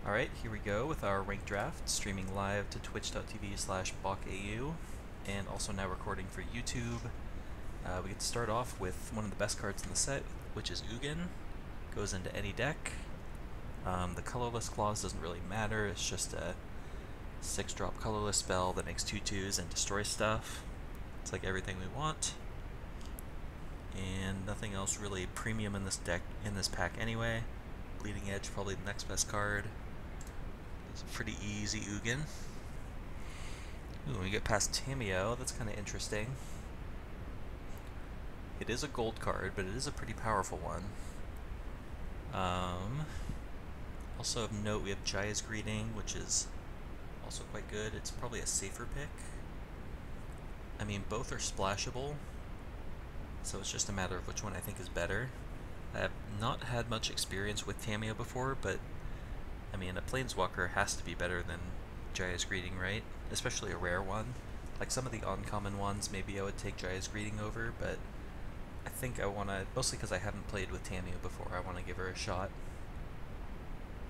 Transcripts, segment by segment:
Alright, here we go with our rank draft, streaming live to twitch.tv/BachAU, and also now recording for YouTube. We get to start off with one of the best cards in the set, which is Ugin. Goes into any deck. The colorless clause doesn't really matter, it's just a 6-drop colorless spell that makes 2/2s and destroys stuff. It's like everything we want. And nothing else really premium in this deck, in this pack anyway. Bleeding Edge, probably the next best card. It's a pretty easy Ugin. Ooh, when we get past Tamiyo, that's kind of interesting. It is a gold card, but it is a pretty powerful one. Also of note, we have Jaya's Greeting, which is also quite good. It's probably a safer pick. I mean, both are splashable, so it's just a matter of which one I think is better. I have not had much experience with Tamiyo before, but I mean, a Planeswalker has to be better than Jaya's Greeting, right? Especially a rare one. Like some of the uncommon ones, maybe I would take Jaya's Greeting over, but I think I want to, mostly because I haven't played with Tamiyo before, I want to give her a shot.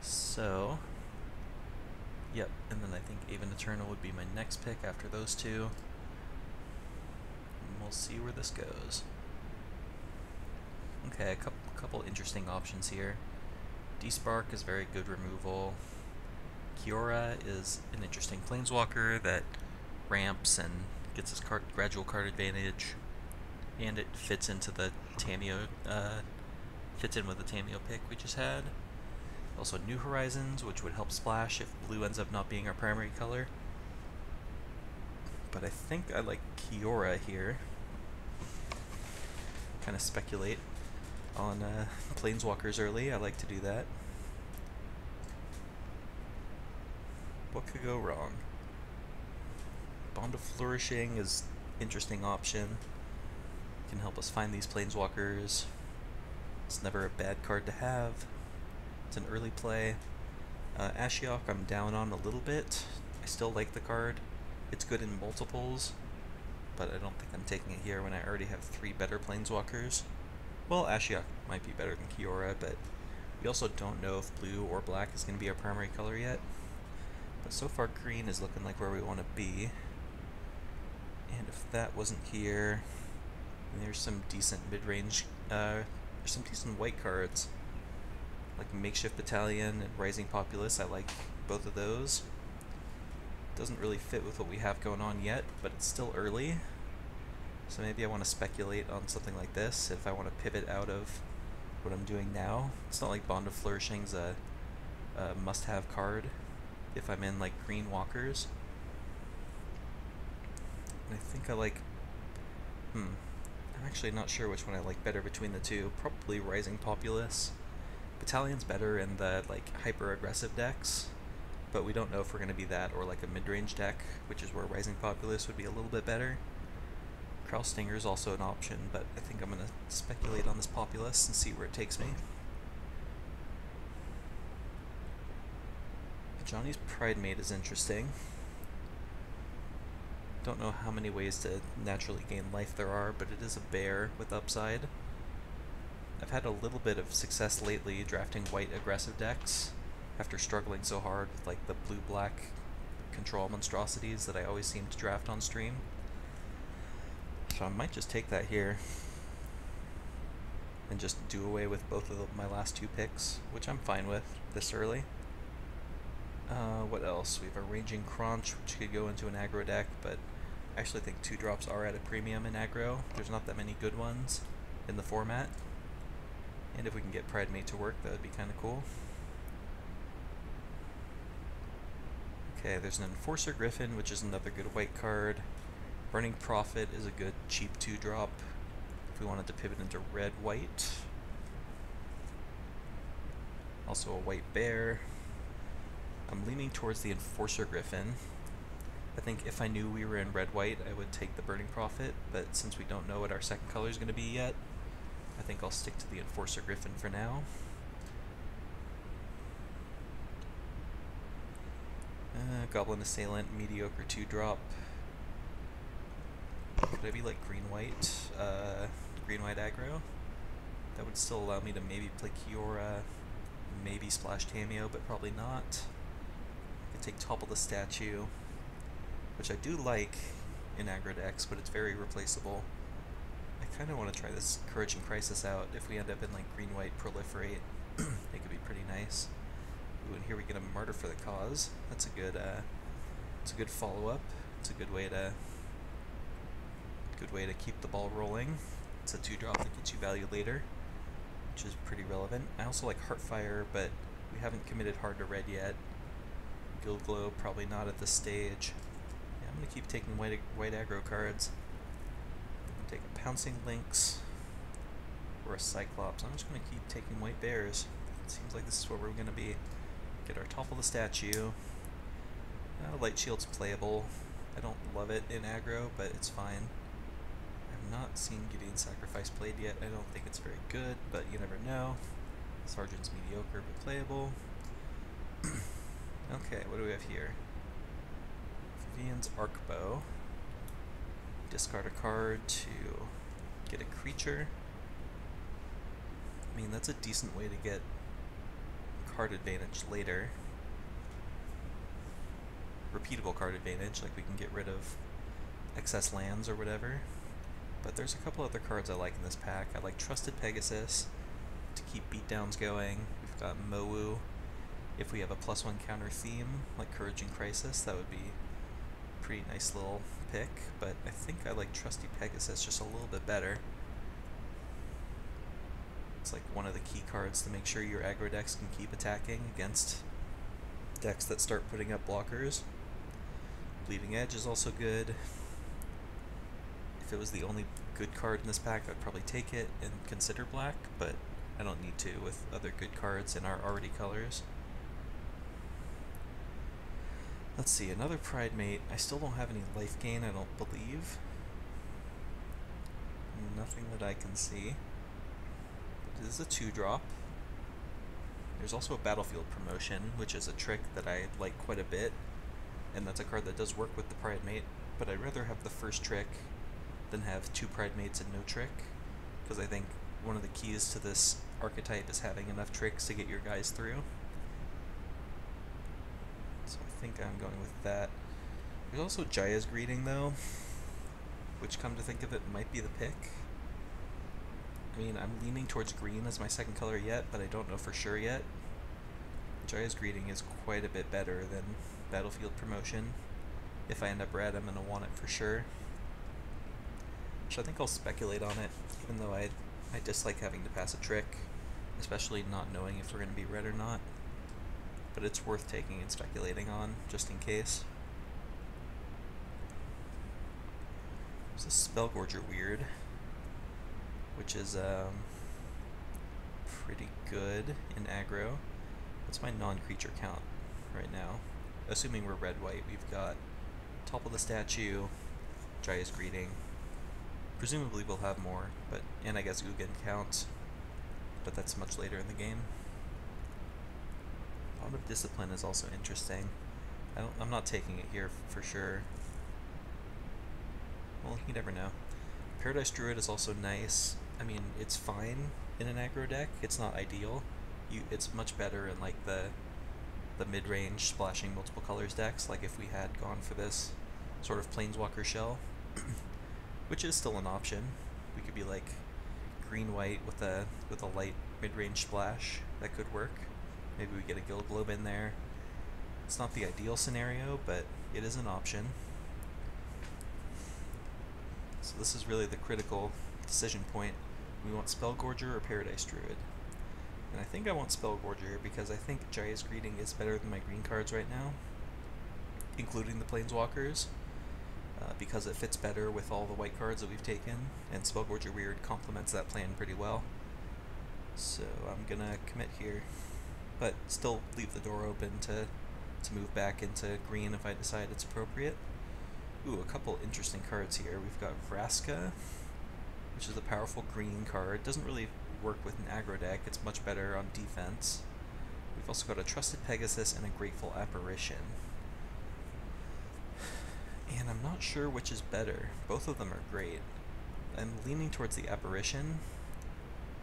So, yep, and then I think Aven Eternal would be my next pick after those two. And we'll see where this goes. Okay, a couple interesting options here. Despark is very good removal. Kiora is an interesting planeswalker that ramps and gets his gradual card advantage, and it fits into the Tamiyo, fits in with the Tamiyo pick we just had. Also New Horizons, which would help splash if blue ends up not being our primary color. But I think I like Kiora here. Kind of speculate on planeswalkers early. I like to do that. What could go wrong? Bond of Flourishing is an interesting option. Can help us find these planeswalkers. It's never a bad card to have. It's an early play. Ashiok I'm down on a little bit. I still like the card. It's good in multiples, but I don't think I'm taking it here when I already have 3 better planeswalkers. Well, Ashiok might be better than Kiora, but we also don't know if blue or black is going to be our primary color yet. But so far green is looking like where we want to be. And if that wasn't here, there's some decent mid-range, there's some decent white cards. Like Makeshift Battalion and Rising Populace, I like both of those. Doesn't really fit with what we have going on yet, but it's still early. So maybe I want to speculate on something like this if I want to pivot out of what I'm doing now. It's not like Bond of Flourishing's a must-have card if I'm in like green walkers. And I think I like, I'm actually not sure which one I like better between the two. Probably Rising Populace. Battalion's better in the like hyper-aggressive decks, but we don't know if we're going to be that or like a mid-range deck, which is where Rising Populace would be a little bit better. Kraul Stinger is also an option, but I think I'm going to speculate on this Populace and see where it takes me. Johnny's Pridemate is interesting. Don't know how many ways to naturally gain life there are, but it is a bear with upside. I've had a little bit of success lately drafting white aggressive decks after struggling so hard with like the blue-black control monstrosities that I always seem to draft on stream. So I might just take that here and just do away with both of my last 2 picks, which I'm fine with this early. What else? We have a Raging Crunch, which could go into an aggro deck, but I actually think 2-drops are at a premium in aggro. There's not that many good ones in the format. And if we can get Pridemate to work, that would be kind of cool. Okay, there's an Enforcer Griffin, which is another good white card. Burning Prophet is a good cheap 2-drop if we wanted to pivot into red-white. Also a white bear. I'm leaning towards the Enforcer Griffin. I think if I knew we were in red-white, I would take the Burning Prophet, but since we don't know what our second color is going to be yet, I think I'll stick to the Enforcer Griffin for now. Goblin Assailant, mediocre 2-drop. Could I be like green-white? Green-white aggro? That would still allow me to maybe play Kiora maybe splash Tameo, but probably not. I could take Topple the Statue, which I do like in aggro decks, but it's very replaceable. I kind of want to try this Courage and Crisis out. If we end up in like green-white proliferate, it could be pretty nice. Ooh, and here we get a Martyr for the Cause. That's a good, it's a good follow-up. It's a good way to keep the ball rolling. It's a 2-drop that gets you value later, which is pretty relevant. I also like Heartfire, but we haven't committed hard to red yet. Guild Globe, probably not at this stage. Yeah, I'm gonna keep taking white aggro cards. I'm gonna take a Pouncing Lynx or a Cyclops. I'm just gonna keep taking white bears. It seems like this is where we're gonna be. Get our Topple the Statue. Light Shield's playable. I don't love it in aggro, but it's fine. I've not seen Gideon Sacrifice played yet. I don't think it's very good, but you never know. Sergeant's mediocre, but playable. Okay, what do we have here? Vivian's Arcbow. Discard a card to get a creature. I mean, that's a decent way to get card advantage later. Repeatable card advantage, like we can get rid of excess lands or whatever. But there's a couple other cards I like in this pack. I like Trusted Pegasus to keep beatdowns going. We've got Mowu. If we have a +1 counter theme, like Courage and Crisis, that would be a pretty nice little pick, but I think I like Trusty Pegasus just a little bit better. It's like one of the key cards to make sure your aggro decks can keep attacking against decks that start putting up blockers. Bleeding Edge is also good. If it was the only good card in this pack, I'd probably take it and consider black, but I don't need to with other good cards in our already colors. Let's see, another Pridemate. I still don't have any life gain, I don't believe. Nothing that I can see. This is a 2-drop. There's also a Battlefield Promotion, which is a trick that I like quite a bit, and that's a card that does work with the Pridemate, but I'd rather have the first trick than have 2 Pridemates and no trick, because I think one of the keys to this archetype is having enough tricks to get your guys through. So I think I'm going with that. There's also Jaya's Greeting, though, which, come to think of it, might be the pick. I mean, I'm leaning towards green as my second color yet, but I don't know for sure yet. Jaya's Greeting is quite a bit better than Battlefield Promotion. If I end up red, I'm going to want it for sure. So I think I'll speculate on it, even though I dislike having to pass a trick, especially not knowing if we're going to be red or not. But it's worth taking and speculating on, just in case. There's a Spellgorger Weird, which is pretty good in aggro. What's my non-creature count right now? Assuming we're red-white, we've got Topple the Statue, Jaya's Greeting. Presumably we'll have more, and I guess Ugin counts, but that's much later in the game. Bond of Discipline is also interesting. I'm not taking it here for sure. Well, you never know. Paradise Druid is also nice. I mean, it's fine in an aggro deck. It's not ideal. It's much better in like the mid-range splashing multiple colors decks, like if we had gone for this sort of Planeswalker shell, which is still an option. We could be like green-white with a light mid-range splash. That could work. Maybe we get a Guild Globe in there. It's not the ideal scenario, but it is an option. So this is really the critical decision point. We want Spellgorger or Paradise Druid. And I think I want Spellgorger because I think Jaya's Greeting is better than my green cards right now, including the Planeswalkers, because it fits better with all the white cards that we've taken, and Spellgorger Weird complements that plan pretty well. So I'm gonna commit here, but still leave the door open to move back into green if I decide it's appropriate. Ooh, a couple interesting cards here. We've got Vraska, which is a powerful green card. Doesn't really work with an aggro deck. It's much better on defense. We've also got a Trusted Pegasus and a Grateful Apparition. And I'm not sure which is better. Both of them are great. I'm leaning towards the Apparition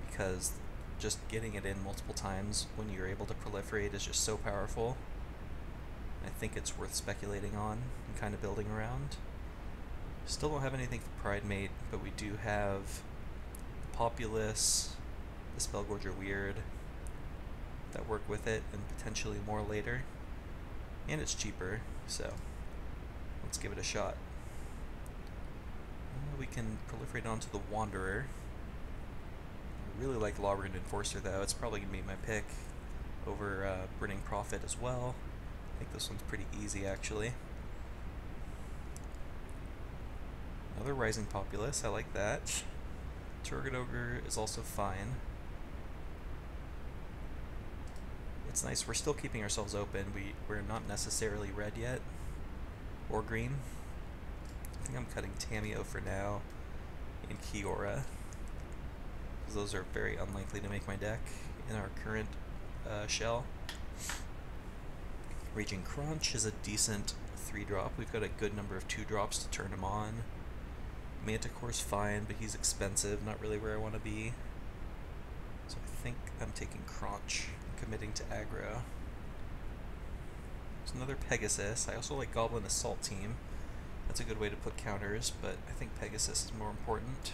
because just getting it in multiple times when you're able to proliferate is just so powerful. I think it's worth speculating on and kind of building around. Still don't have anything for Pridemate, but we do have the Populace, the Spellgorger Weird that work with it, and potentially more later. And it's cheaper, so let's give it a shot. We can proliferate onto the Wanderer. I really like Lawbreed Enforcer though. It's probably going to be my pick over Burning Prophet as well. I think this one's pretty easy actually. Another Rising Populace, I like that. Turgid Ogre is also fine. It's nice, we're still keeping ourselves open. We're not necessarily red yet, or green. I think I'm cutting Tamiyo for now, and Kiora, because those are very unlikely to make my deck in our current shell. Raging Crunch is a decent 3-drop. We've got a good number of 2-drops to turn him on. Manticore's fine, but he's expensive, not really where I want to be. So I think I'm taking Crunch and committing to aggro. There's another Pegasus. I also like Goblin Assault Team. That's a good way to put counters, but I think Pegasus is more important.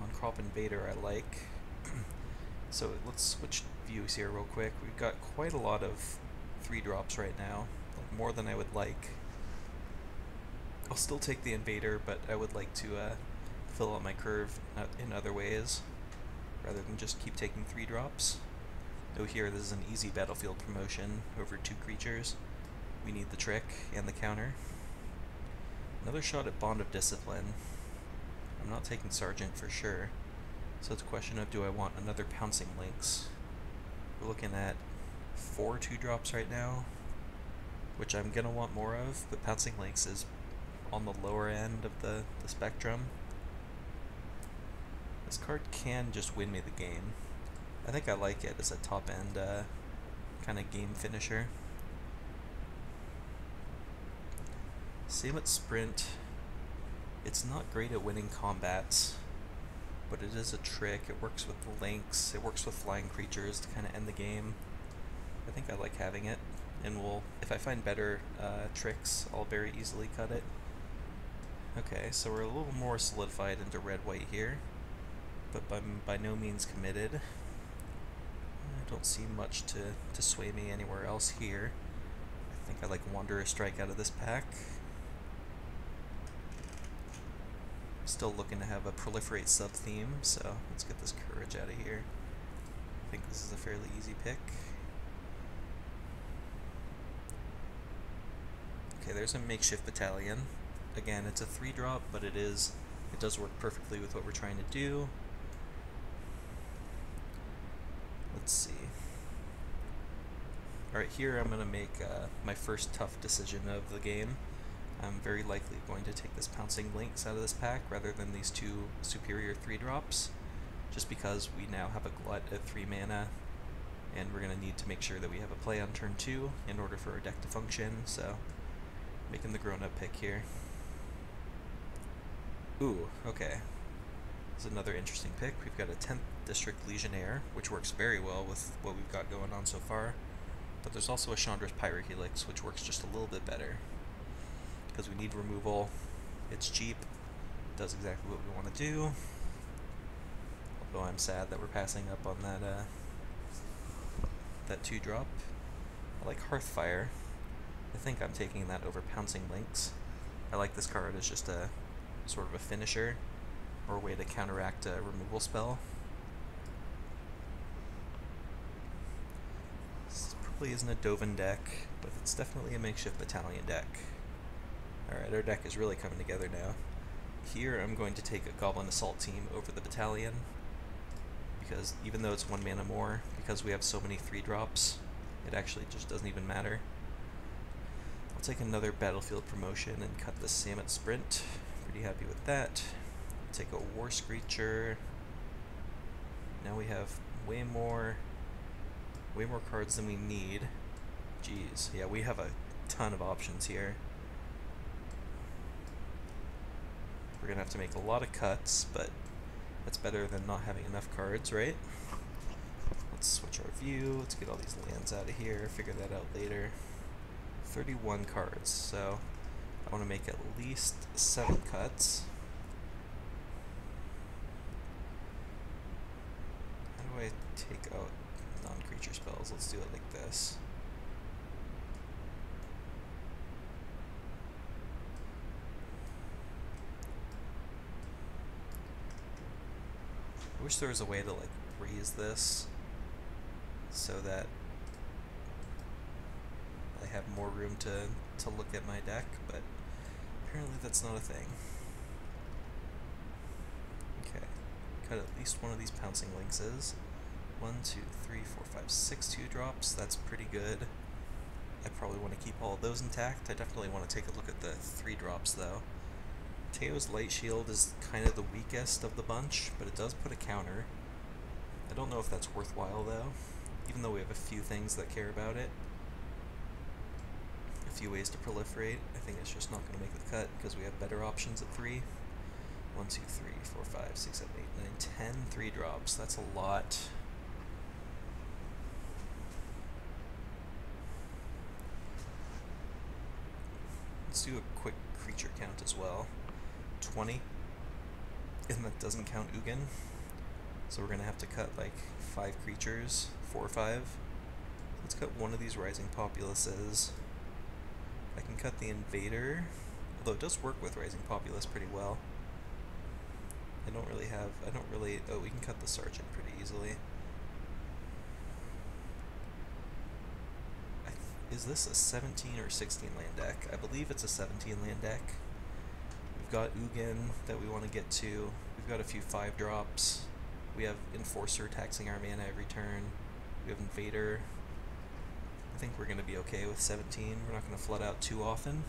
On-Crop Invader I like. So let's switch views here real quick. We've got quite a lot of 3-drops right now, like more than I would like. I'll still take the Invader, but I would like to fill out my curve in other ways, rather than just keep taking 3-drops. Though here, this is an easy battlefield promotion over 2 creatures. We need the trick and the counter. Another shot at Bond of Discipline. I'm not taking Sergeant for sure, so it's a question of do I want another Pouncing Lynx. We're looking at 4 2-drops right now, which I'm going to want more of, but Pouncing Lynx is on the lower end of the spectrum. This card can just win me the game. I think I like it as a top end kind of game finisher. Samet Sprint, it's not great at winning combats, but it is a trick. It works with the Lynx, it works with flying creatures to kind of end the game. I think I like having it, and if I find better tricks, I'll very easily cut it. Okay, so we're a little more solidified into red-white here, but by no means committed. I don't see much to sway me anywhere else here. I think I like Wanderer Strike out of this pack. Still looking to have a Proliferate sub-theme, so let's get this Courage out of here. I think this is a fairly easy pick. Okay, there's a Makeshift Battalion. Again, it's a 3-drop, but it does work perfectly with what we're trying to do. Let's see. Alright, here I'm going to make my first tough decision of the game. I'm very likely going to take this Pouncing Lynx out of this pack rather than these 2 superior 3-drops, just because we now have a Glut at 3 mana, and we're going to need to make sure that we have a play on turn 2 in order for our deck to function, so making the grown-up pick here. Ooh, okay. This is another interesting pick. We've got a 10th District Legionnaire, which works very well with what we've got going on so far, but there's also a Chandra's Pyrohelix, which works just a little bit better. Because we need removal, it's cheap, does exactly what we want to do. Although I'm sad that we're passing up on that 2-drop. I like Hearthfire. I think I'm taking that over Pouncing Lynx. I like this card as just a sort of a finisher, or a way to counteract a removal spell. This probably isn't a Dovin deck, but it's definitely a Makeshift Battalion deck. Alright, our deck is really coming together now. Here I'm going to take a Goblin Assault Team over the Battalion, because even though it's 1 mana more, because we have so many 3-drops, it actually just doesn't even matter. I'll take another Battlefield Promotion and cut the Samet Sprint. Pretty happy with that. Take a War Screecher. Now we have way more cards than we need. Jeez, yeah, we have a ton of options here. We're gonna have to make a lot of cuts, but That's better than not having enough cards, right? Let's switch our view. Let's get all these lands out of here. Figure that out later. 31 cards, so I want to make at least 7 cuts. How do I take out non-creature spells? Let's do it like this. I wish there was a way to like raise this so that I have more room to look at my deck, but apparently that's not a thing. Okay, cut at least one of these Pouncing Lynxes. 1, 2, 3, 4, 5, 6 2-drops. That's pretty good. I probably want to keep all of those intact. I definitely want to take a look at the 3-drops though. Teo's Light Shield is kind of the weakest of the bunch, but it does put a counter. I don't know if that's worthwhile though, even though we have a few things that care about it. A few ways to proliferate. I think it's just not going to make the cut because we have better options at 3. 1, 2, 3, 4, 5, 6, 7, 8, 9, 10 3-drops. That's a lot. Let's do a quick creature count as well. 20, and that doesn't count Ugin, so we're gonna have to cut like 5 creatures, 4 or 5. Let's cut one of these Rising Populaces. I can cut the Invader, although it does work with Rising Populace pretty well. Oh, we can cut the Sergeant pretty easily. Is this a 17 or 16 land deck? I believe it's a 17 land deck. We've got Ugin that we want to get to. We've got a few 5-drops. We have Enforcer taxing our mana every turn. We have Invader. I think we're going to be okay with 17. We're not going to flood out too often.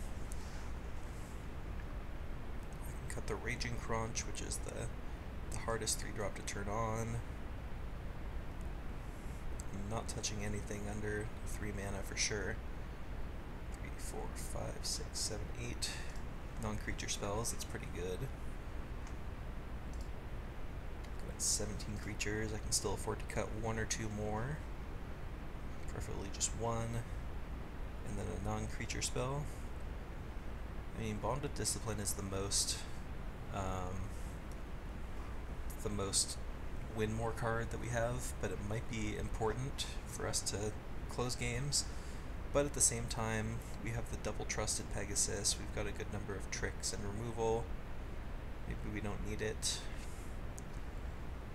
I can cut the Raging Crunch, which is the hardest 3-drop to turn on. I'm not touching anything under 3 mana for sure. 3, 4, 5, 6, 7, 8 non-creature spells. That's pretty good. Got 17 creatures. I can still afford to cut 1 or 2 more. Preferably just 1. And then a non-creature spell. I mean, Bond of Discipline is the most win more card that we have, but it might be important for us to close games. But at the same time, we have the double trusted Pegasus. We've got a good number of tricks and removal. Maybe we don't need it.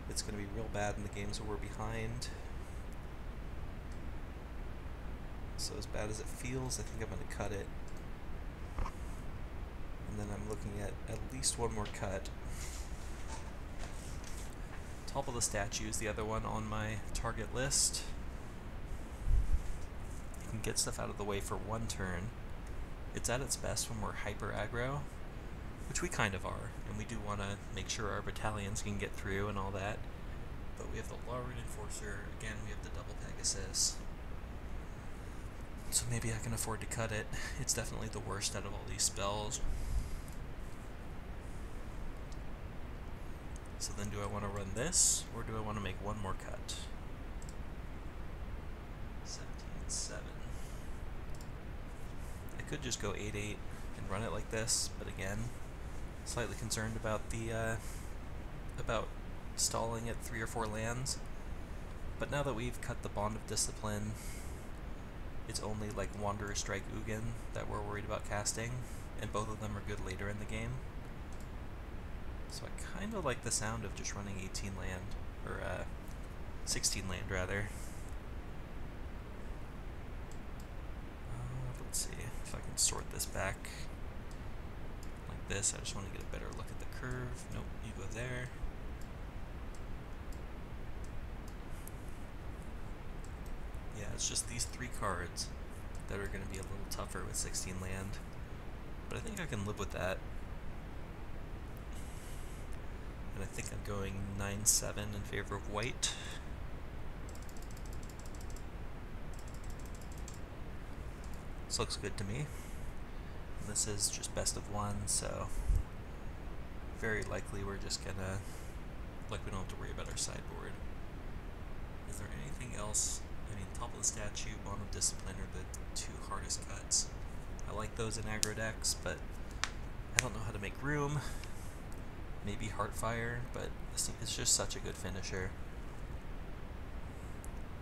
It's going to be real bad in the games where we're behind. So as bad as it feels, I think I'm going to cut it. And then I'm looking at least one more cut. Top of the Statue is the other one on my target list. You can get stuff out of the way for 1 turn. It's at its best when we're hyper aggro, which we kind of are, and we do want to make sure our battalions can get through and all that. But we have the Lawreen Enforcer, again we have the double Pegasus. So maybe I can afford to cut it. It's definitely the worst out of all these spells. So then do I want to run this, or do I want to make one more cut? 17, 7. I could just go 8, 8 and run it like this, but again, slightly concerned about the, about stalling at 3 or 4 lands. But now that we've cut the Bond of Discipline, it's only like Wanderer Strike Ugin that we're worried about casting, and both of them are good later in the game. So I kind of like the sound of just running 18 land, or 16 land rather. Let's see if I can sort this back like this. I just want to get a better look at the curve. Nope, you go there. Yeah, it's just these 3 cards that are going to be a little tougher with 16 land, but I think I can live with that. And I think I'm going 9-7 in favor of white. This looks good to me. And this is just best of 1, so very likely we're just gonna Like we don't have to worry about our sideboard. Is there anything else? I mean, Top of the Statue, Bond of Discipline are the two hardest cuts. I like those in aggro decks, but I don't know how to make room. Maybe Heartfire, but it's just such a good finisher.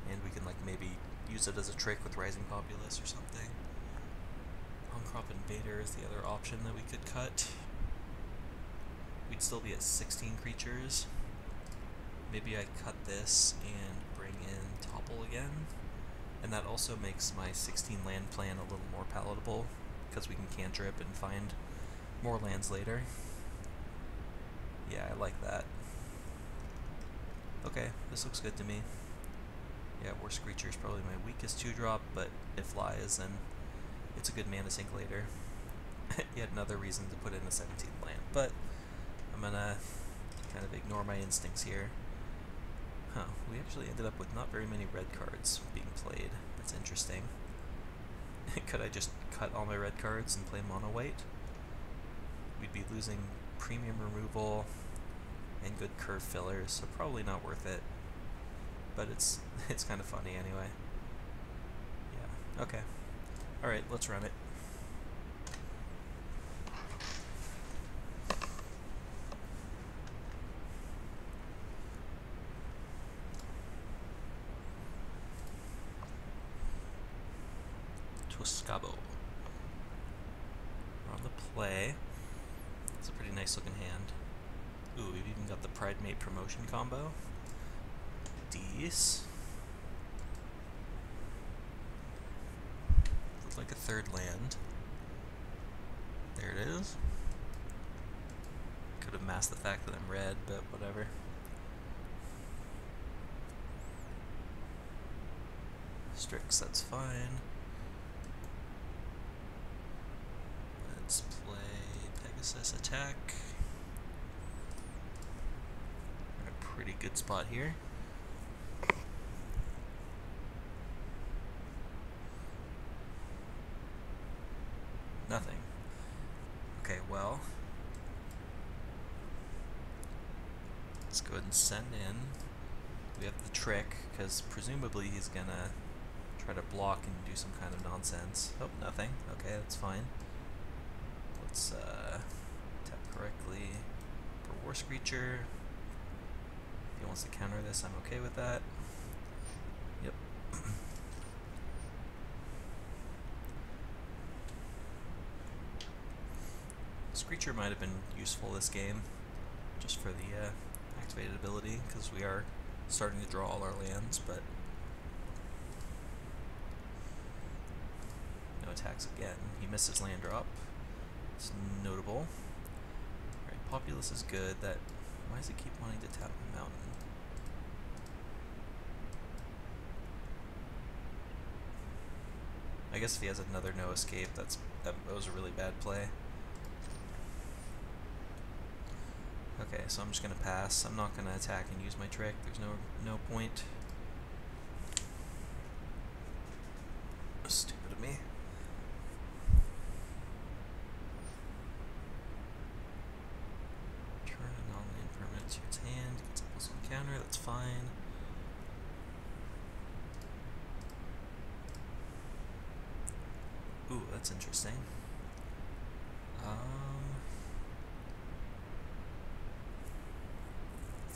And we can like maybe use it as a trick with Rising Populace or something. Crop Invader is the other option that we could cut. We'd still be at 16 creatures. Maybe I cut this and bring in Topple again. And that also makes my 16 land plan a little more palatable, because we can cantrip and find more lands later. Yeah, I like that. Okay, this looks good to me. Yeah, Worst Creature is probably my weakest 2-drop, but it flies and it's a good mana sink later. Yet another reason to put in a 17th land, but I'm gonna kind of ignore my instincts here. Huh, we actually ended up with not very many red cards being played. That's interesting. Could I just cut all my red cards and play mono white? We'd be losing premium removal and good curve fillers, so probably not worth it. But it's kind of funny anyway. Yeah, okay. Alright, let's run it. Toscabo. We're on the play. It's a pretty nice looking hand. Ooh, we've even got the Pridemate promotion combo. These. Looks like a third land. There it is. Could have masked the fact that I'm red, but whatever. Strix, that's fine. Let's play Pegasus attack. We're in a pretty good spot here. Nothing. Okay, well, let's go ahead and send in. We have the trick, because presumably he's gonna try to block and do some kind of nonsense. Oh, nothing. Okay, that's fine. Let's tap correctly for Worst Creature. If he wants to counter this, I'm okay with that. Yep. This creature might have been useful this game, just for the activated ability, because we are starting to draw all our lands, but no attacks again. He misses land drop. It's notable. Alright, Populace is good. That, why does it keep wanting to tap the mountain? I guess if he has another no escape, that was a really bad play. Okay, so I'm just gonna pass. I'm not gonna attack and use my trick. There's no point. Stupid of me. Turn a non-land permanent to its hand. Gets a +1 counter. That's fine. Ooh, that's interesting. I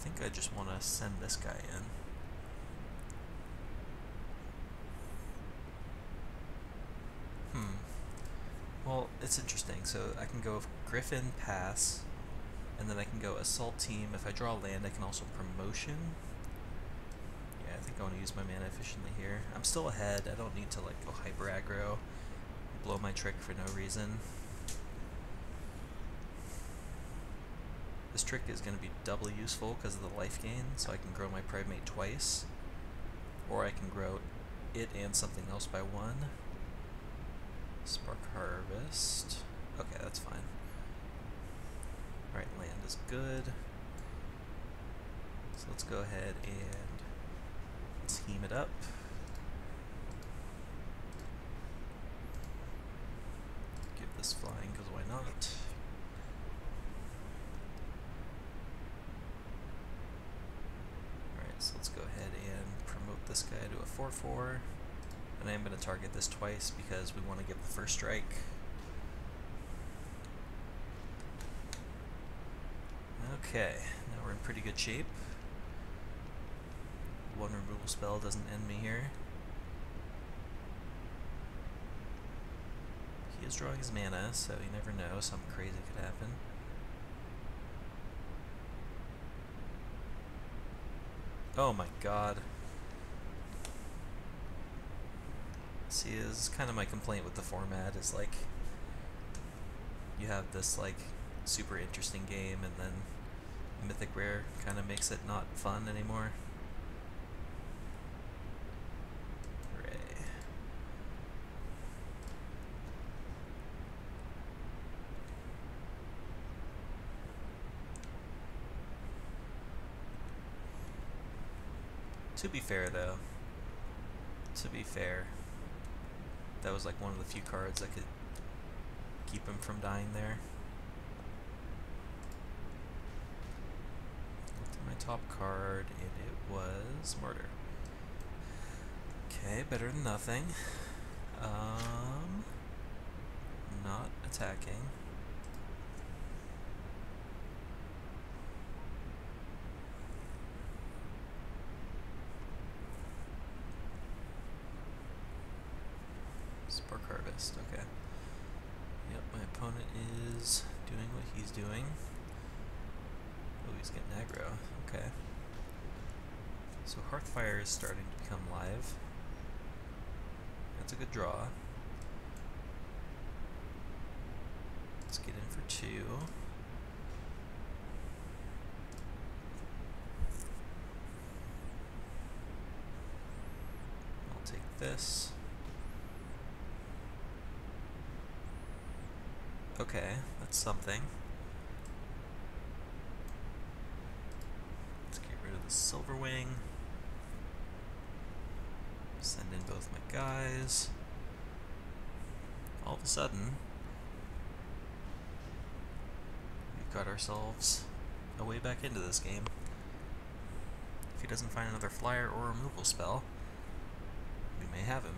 think I just want to send this guy in. Well, it's interesting. So I can go Griffin, pass, and then I can go Assault Team. If I draw land, I can also Promotion. Yeah, I think I want to use my mana efficiently here. I'm still ahead. I don't need to like go hyper aggro, blow my trick for no reason. This trick is going to be doubly useful because of the life gain, so I can grow my Pridemate twice, or I can grow it and something else by 1. Spark Harvest. Okay, that's fine. Alright, land is good. So let's go ahead and team it up. Give this flying, because why not? this guy to a 4/4, and I am going to target this twice because we want to get the first strike. Okay, now we're in pretty good shape. One removal spell doesn't end me here. He is drawing his mana, so you never know, something crazy could happen. Oh my god. See, this is kind of my complaint with the format, is like, you have this like super interesting game and then Mythic Rare kind of makes it not fun anymore. Hooray. To be fair though, that was like one of the few cards that could keep him from dying there. Looked at my top card and it was Murder. Okay, better than nothing. Not attacking. Spark Harvest, okay. Yep, my opponent is doing what he's doing. Oh, he's getting aggro, okay. So Hearthfire is starting to become live. That's a good draw. Let's get in for 2. I'll take this. Okay, that's something. Let's get rid of the Silverwing. Send in both my guys. All of a sudden, we've got ourselves a way back into this game. If he doesn't find another flyer or removal spell, we may have him.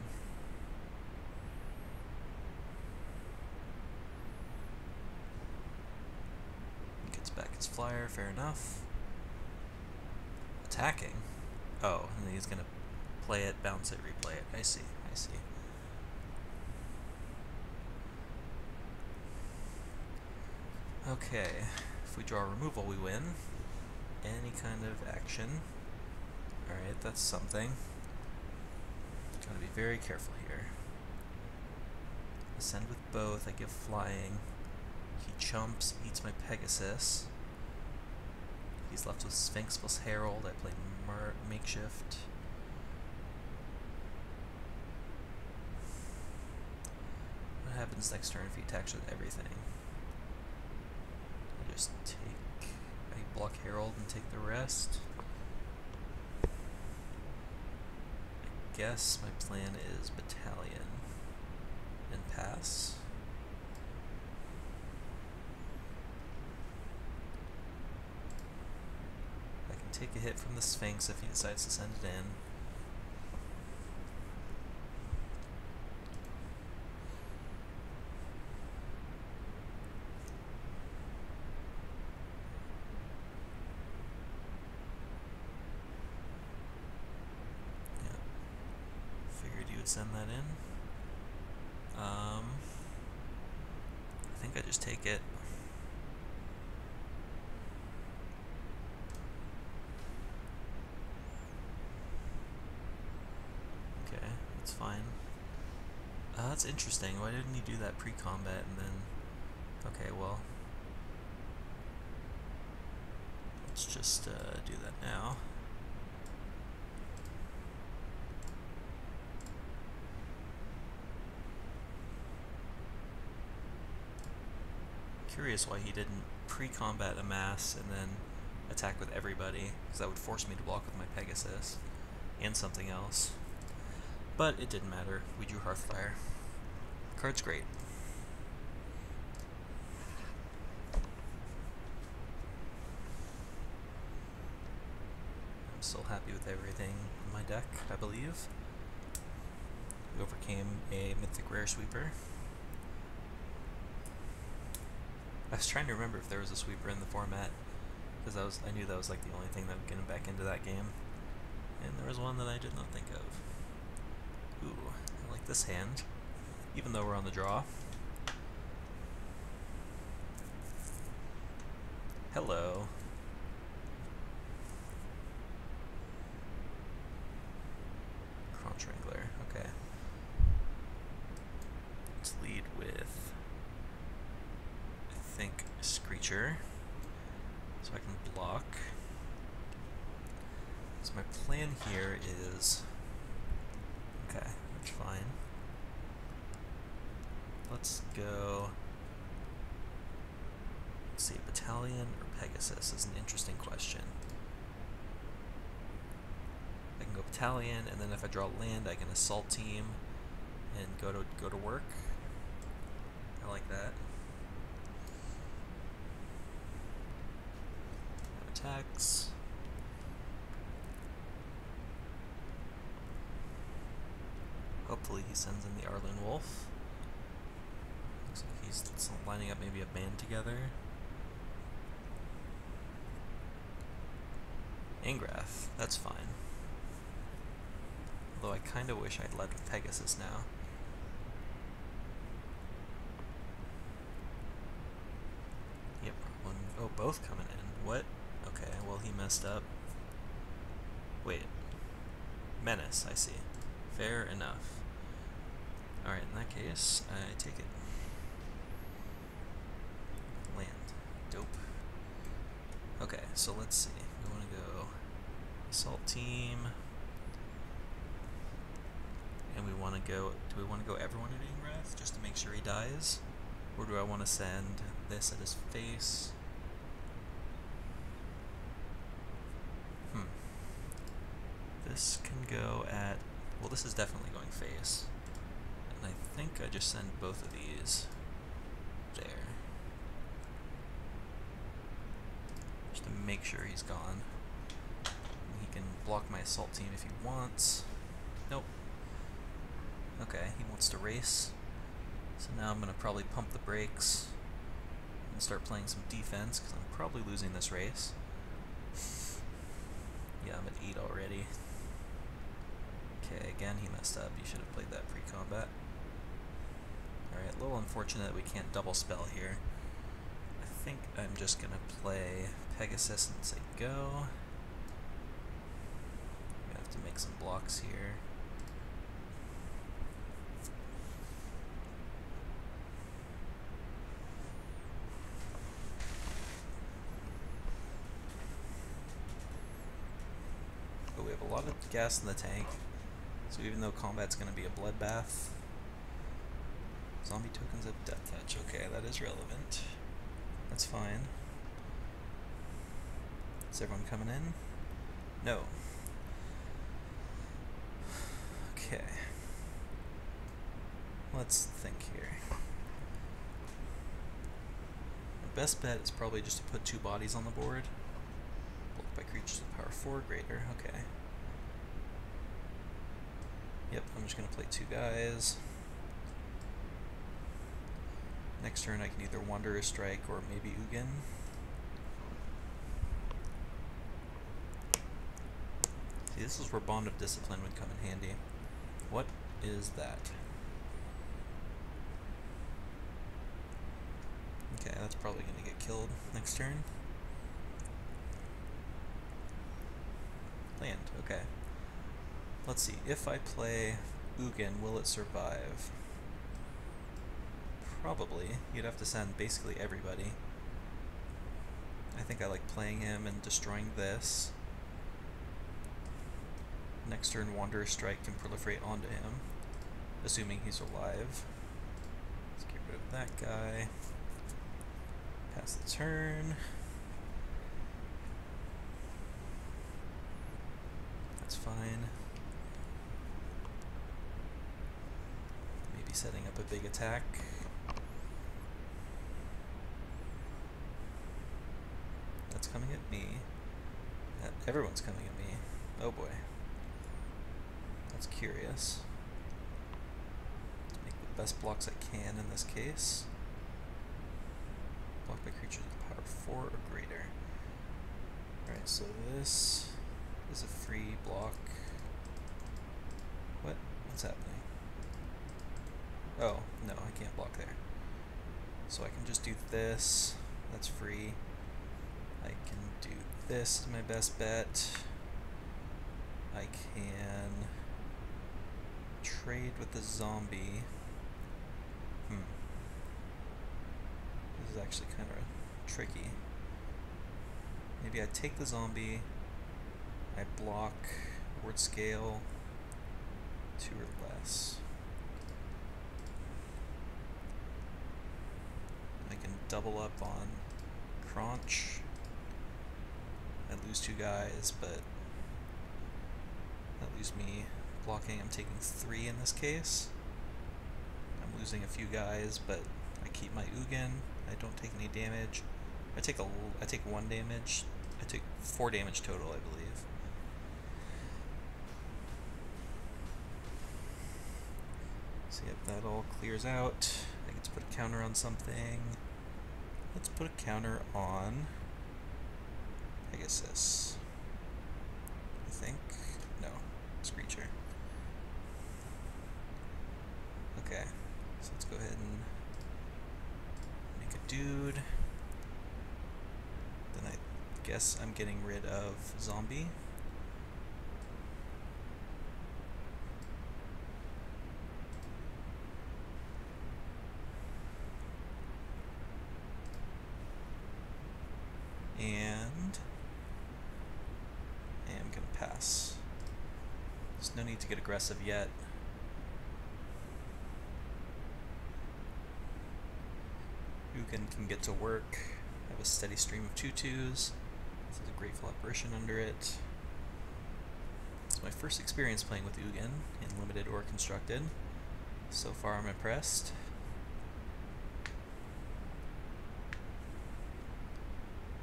Back his flyer, fair enough. Attacking? Oh, and he's gonna play it, bounce it, replay it. I see, I see. Okay, if we draw removal, we win. Any kind of action. Alright, that's something. Gotta be very careful here. Ascend with both, I give flying. He chumps, eats my Pegasus. He's left with Sphinx plus Herald. I play Makeshift. What happens next turn if he attacks with everything? I just take... I block Herald and take the rest. I guess my plan is Battalion and pass. Take a hit from the Sphinx if he decides to send it in. Yeah. Figured you would send that in. I think I just take it. Fine. That's interesting. Why didn't he do that pre-combat and then... Okay, well... Let's just do that now. Curious why he didn't pre-combat Amass and then attack with everybody, because that would force me to block with my Pegasus and something else. But it didn't matter. We drew Hearthfire. Card's great. I'm Still happy with everything in my deck, I believe. We overcame a Mythic Rare Sweeper. I was trying to remember if there was a sweeper in the format, because I knew that was like the only thing that would get him back into that game. And there was one that I did not think of. Ooh, I like this hand, even though we're on the draw. Hello. Crunch Wrangler, okay. Let's lead with, I think, Screecher, so I can block. So my plan here is, okay, that's fine. Let's go, let's see, Battalion or Pegasus is an interesting question. I can go Battalion, and then if I draw land, I can Assault Team and go to work. I like that. Attacks. Hopefully he sends in the Arlinn Wolf. Looks like he's lining up maybe a band together. Angrath, that's fine. Although I kinda wish I'd led with Pegasus now. Yep, oh, both coming in. What? Okay, well he messed up. Wait. Menace, I see. Fair enough. Alright, in that case, I take it. Land. Dope. Okay, so let's see. We want to go Assault Team. And we want to go, do we want to go everyone at Angrath just to make sure he dies? Or do I want to send this at his face? This can go at, well, this is definitely going face. And I think I just send both of these there. Just to make sure he's gone. And he can block my Assault Team if he wants. Nope. Okay, he wants to race. So now I'm going to probably pump the brakes and start playing some defense, because I'm probably losing this race. Yeah, I'm at 8 already. Okay, again he messed up. You should have played that pre-combat. Alright, a little unfortunate we can't double spell here. I think I'm just going to play Pegasus and say go. We have to make some blocks here. But we have a lot of gas in the tank, so even though combat's going to be a bloodbath, zombie tokens of Death Touch. Okay, that is relevant. That's fine. Is everyone coming in? No. Okay. Let's think here. My best bet is probably just to put 2 bodies on the board. Blocked by creatures of power 4 greater. Okay. Yep, I'm just going to play 2 guys. Next turn I can either Wanderer's Strike or maybe Ugin. See, this is where Bond of Discipline would come in handy. What is that? Okay, that's probably going to get killed next turn. Land, okay. Let's see, if I play Ugin, will it survive? Probably. You'd have to send basically everybody. I think I like playing him and destroying this. Next turn, Wanderer's Strike can proliferate onto him, assuming he's alive. Let's get rid of that guy. Pass the turn. That's fine. Maybe setting up a big attack. That's coming at me. Everyone's coming at me. Oh boy. That's curious. Let's make the best blocks I can in this case. Blocked by creatures with power 4 or greater. Alright, so this is a free block. What? What's happening? Oh, no, I can't block there. So I can just do this. That's free. I can do this as my best bet. I can trade with the zombie. This is actually kind of tricky. Maybe I take the zombie, I block word scale 2 or less. I can double up on Crunch. I lose 2 guys, but that leaves me blocking. I'm taking 3 in this case. I'm losing a few guys, but I keep my Ugin. I don't take any damage. I take 1 damage. I take 4 damage total, I believe. So yep, that all clears out. I get to put a counter on something. Let's put a counter on Pegasus. I think. No, Screecher. Okay, so let's go ahead and make a dude. Then I guess I'm getting rid of zombie. And I am gonna pass. There's no need to get aggressive yet. Ugin can get to work. I have a steady stream of 2/2s. This is a Grateful Apparition under it. It's my first experience playing with Ugin in limited or constructed. So far I'm impressed.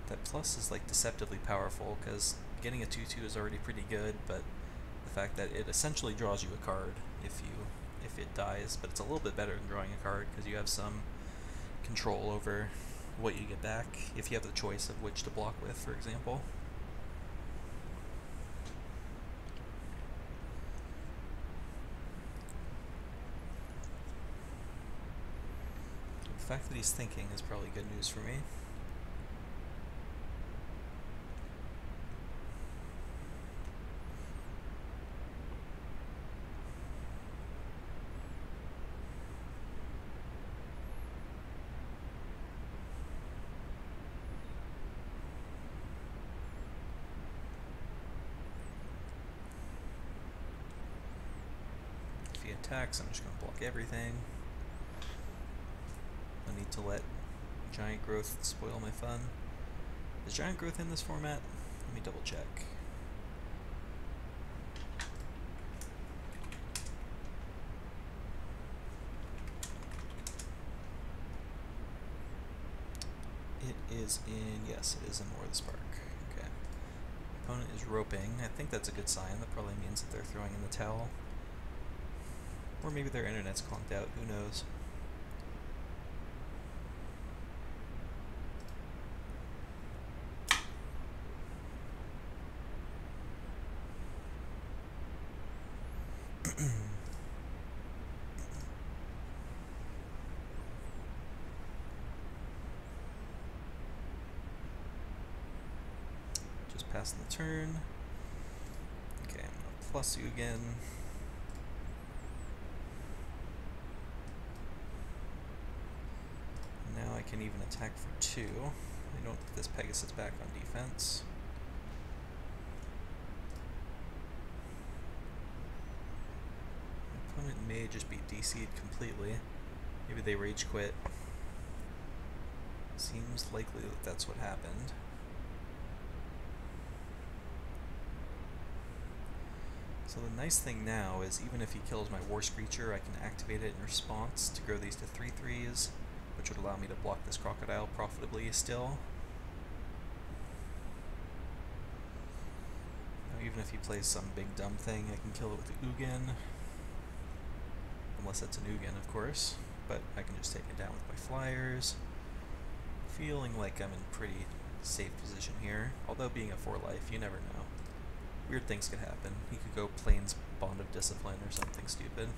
That plus is like deceptively powerful because getting a 2/2 is already pretty good, but the fact that it essentially draws you a card if it dies, but it's a little bit better than drawing a card because you have some control over what you get back if you have the choice of which to block with, for example. The fact that he's thinking is probably good news for me. Attacks, I'm just going to block everything. I need to let Giant Growth spoil my fun. Is Giant Growth in this format? Let me double check. It is in, yes, it is in War of the Spark. Okay. Opponent is roping. I think that's a good sign. That probably means that they're throwing in the towel. Or maybe their internet's conked out, who knows. Just passing the turn. Okay, I'm gonna plus you again. Now I can even attack for 2. I don't put this Pegasus back on defense. My opponent may just be DC'd completely. Maybe they rage quit. Seems likely that that's what happened. So the nice thing now is even if he kills my War Screecher, I can activate it in response to grow these to 3/3s, which would allow me to block this Crocodile profitably still. Now, even if he plays some big dumb thing, I can kill it with the Ugin. Unless it's an Ugin, of course. But I can just take it down with my flyers. Feeling like I'm in pretty safe position here. Although being a 4-life, you never know. Weird things could happen. He could go Plains Bond of Discipline or something stupid.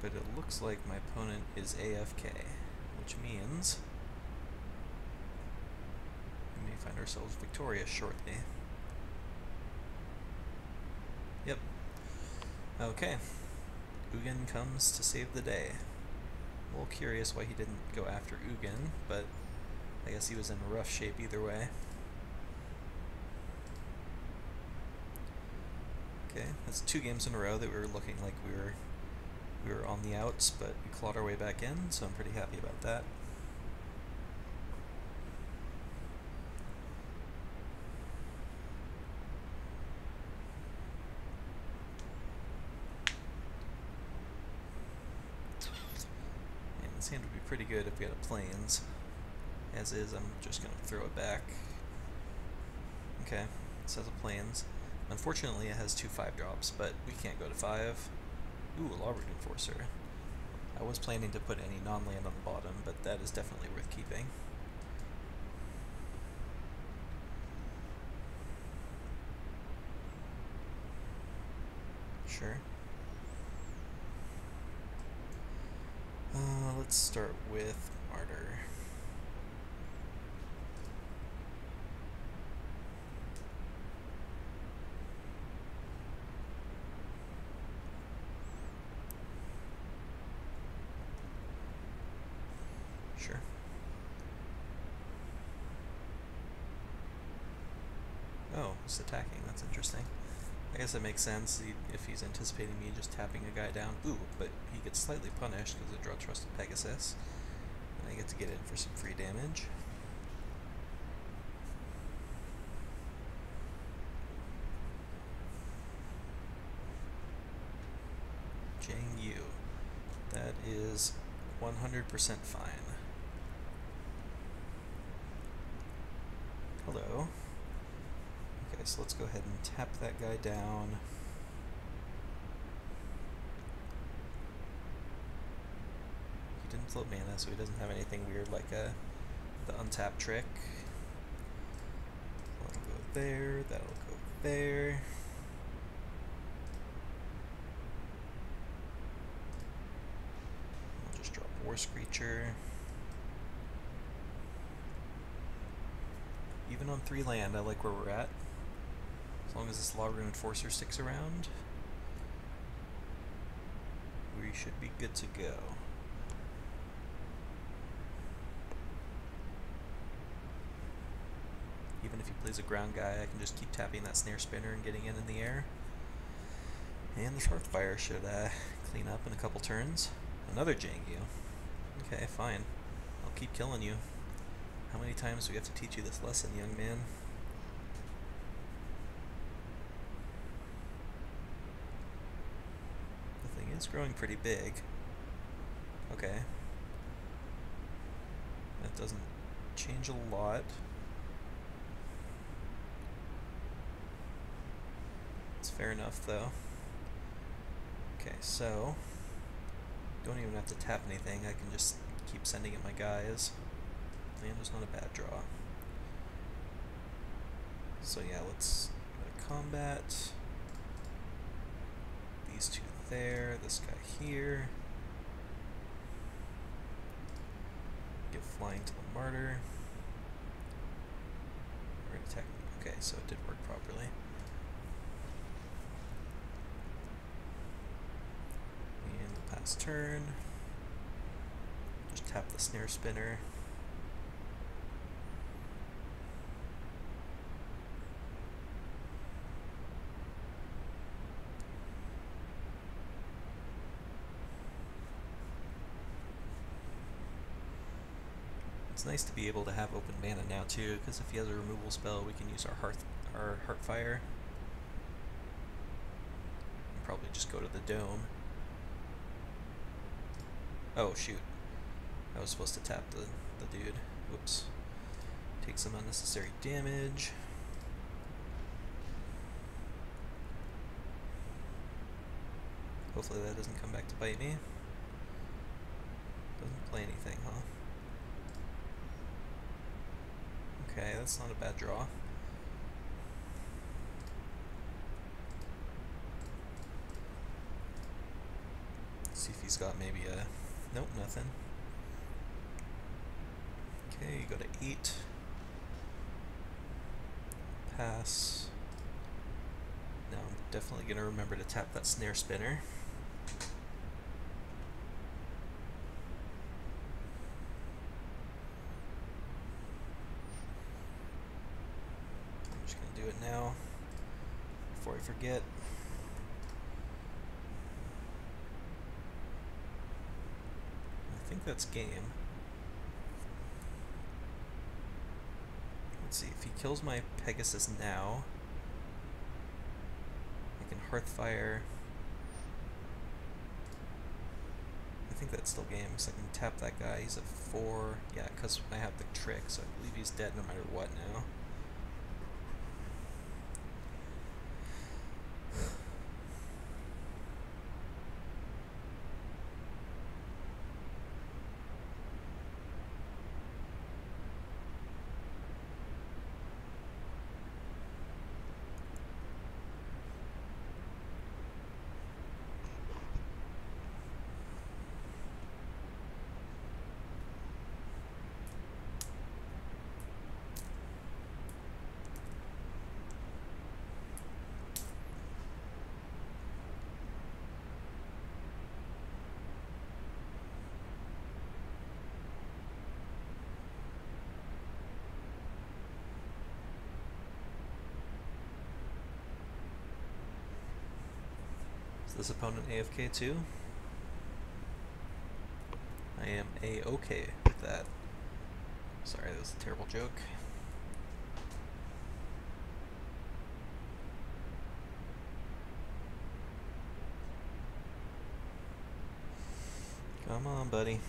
But it looks like my opponent is AFK, which means we may find ourselves victorious shortly. Yep. Okay. Ugin comes to save the day. A little curious why he didn't go after Ugin, but I guess he was in rough shape either way. Okay, that's 2 games in a row that we were looking like we were on the outs, but we clawed our way back in, so I'm pretty happy about that. And this hand would be pretty good if we had a Plains. As is, I'm just going to throw it back. Okay, this has a Plains. Unfortunately, it has 2 5-drops, but we can't go to 5. Ooh, Lawbrood Enforcer. I was planning to put any non-land on the bottom, but that is definitely worth keeping. Sure. Let's start with Martyr. Sure. Oh, he's attacking. That's interesting. I guess that makes sense if he's anticipating me just tapping a guy down. Ooh, but he gets slightly punished because I draw Trusted Pegasus. And I get to get in for some free damage. Jang Yu. That is 100% fine. Hello. Okay, so let's go ahead and tap that guy down. He didn't float mana, so he doesn't have anything weird like the untap trick. That'll go there, that'll go there. I'll just drop War Screecher. Even on 3 land, I like where we're at. As long as this Lawbrood Enforcer sticks around, we should be good to go. Even if he plays a ground guy, I can just keep tapping that Snare Spinner and getting in the air. And the Hearthfire should clean up in a couple turns. Another Jang Yu. Okay, fine. I'll keep killing you. How many times do we have to teach you this lesson, young man? The thing is growing pretty big. Okay. That doesn't change a lot. It's fair enough, though. Okay, so don't even have to tap anything. I can just keep sending it my guys. Land was not a bad draw. So yeah, let's go to combat. These 2 there, this guy here. Get flying to the Martyr. Or attack. Okay, so it did work properly. And the pass turn. Just tap the Snare Spinner. It's nice to be able to have open mana now too, because if he has a removal spell, we can use our Heartfire. And probably just go to the Dome. Oh shoot! I was supposed to tap the dude. Whoops. Take some unnecessary damage. Hopefully that doesn't come back to bite me. Doesn't play anything, huh? Okay, that's not a bad draw. See if he's got maybe a... Nope, nothing. Okay, you go to 8. Pass. Now I'm definitely going to remember to tap that snare spinner. I'm just going to do it now before I forget. I think that's game. Let's see, if he kills my Pegasus now, I can Hearthfire. I think that's still game, because I can tap that guy. He's at 4. Yeah, because I have the trick, so I believe he's dead no matter what now. Is this opponent AFK too? I am A-okay with that. Sorry, that was a terrible joke. Come on, buddy.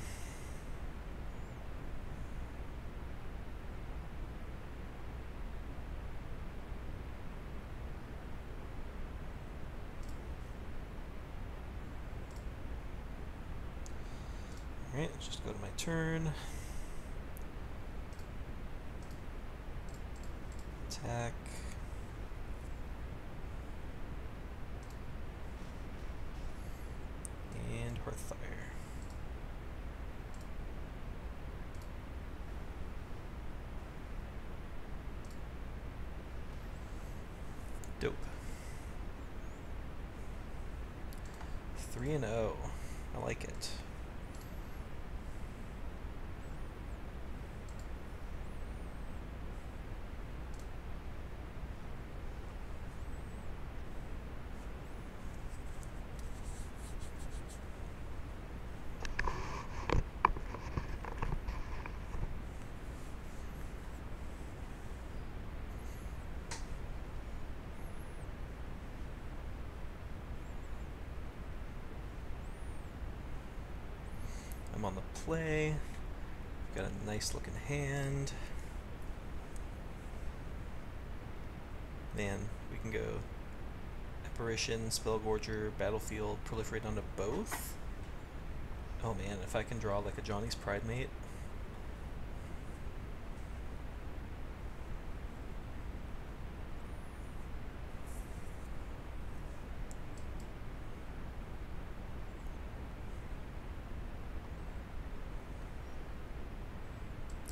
Alright, let's just go to my turn. Attack. And Hearthfire. Dope. 3-0. I like it. I'm on the play. Got a nice looking hand. Man, we can go Apparition, Spellgorger, Battlefield, Proliferate onto both. Oh man, if I can draw like a Johnny's Pridemate.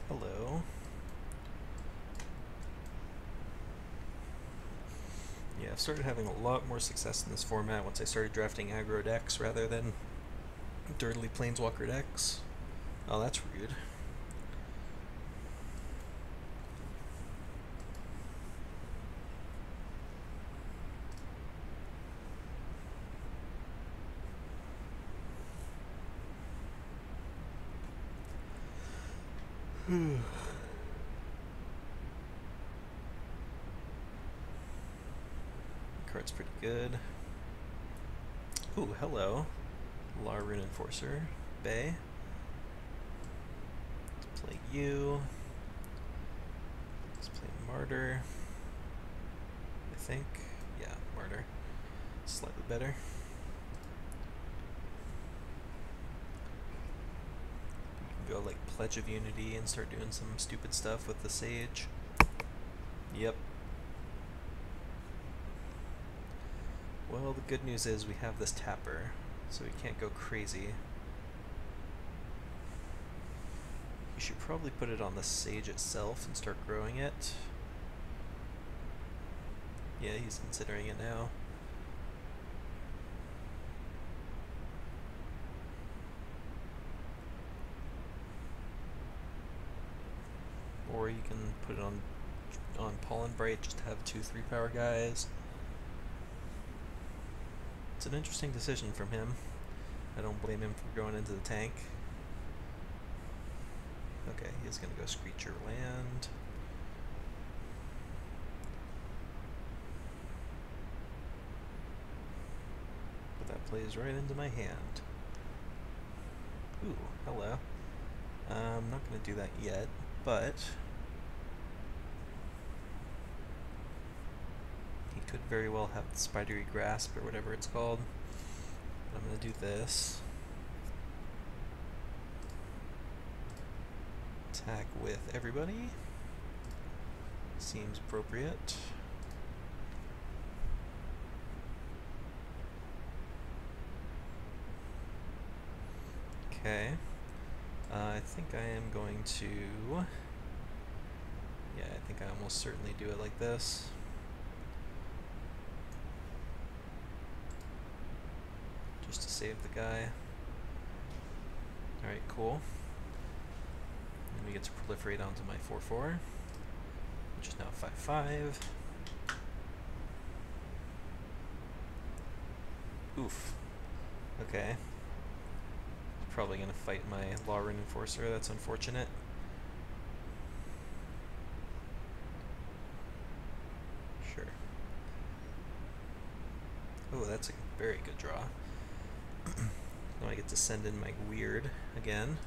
Hello. Yeah, I've started having a lot more success in this format once I started drafting aggro decks rather than dirtily Planeswalker decks. Oh, that's rude. Card's pretty good. Ooh, hello. Laurun Enforcer. Bay. Let's play you. Let's play Martyr. I think. Yeah, Martyr. Slightly better. You can go like Pledge of Unity and start doing some stupid stuff with the Sage. Yep. Well, the good news is we have this Tapper, so we can't go crazy. You should probably put it on the Sage itself and start growing it. Yeah, he's considering it now. Or you can put it on Pollen Bright just to have 2/3 power guys. It's an interesting decision from him. I don't blame him for going into the tank. Okay, he's gonna go Screecher Land. But that plays right into my hand. Ooh, hello. I'm not gonna do that yet, but he could very well have the Spidery Grasp or whatever it's called. I'm gonna do this. Attack with everybody. Seems appropriate. Okay. I think I am going to... Yeah, I think I almost certainly do it like this. Just to save the guy. Alright, cool. And we get to proliferate onto my 4/4, which is now 5/5. Oof. Okay. Probably gonna fight my Law Rune Enforcer, that's unfortunate. Sure. Oh, that's a very good draw. Now I get to send in my Weird again.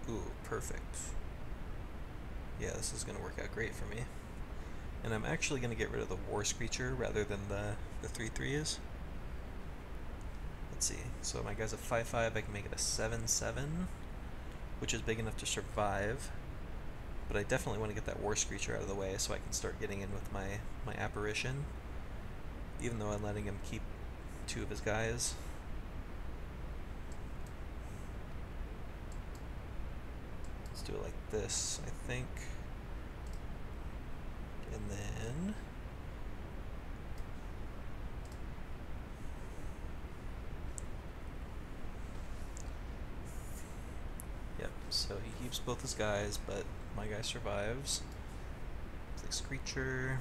Ooh, perfect. Yeah, this is going to work out great for me. And I'm actually going to get rid of the War Screecher rather than the 3/3s. Let's see. So my guy's a 5/5, I can make it a 7/7, which is big enough to survive. But I definitely want to get that War Screecher out of the way so I can start getting in with my Apparition. Even though I'm letting him keep 2 of his guys. Let's do it like this, I think. And then... Yep, so he keeps both his guys, but my guy survives. It's like Screecher.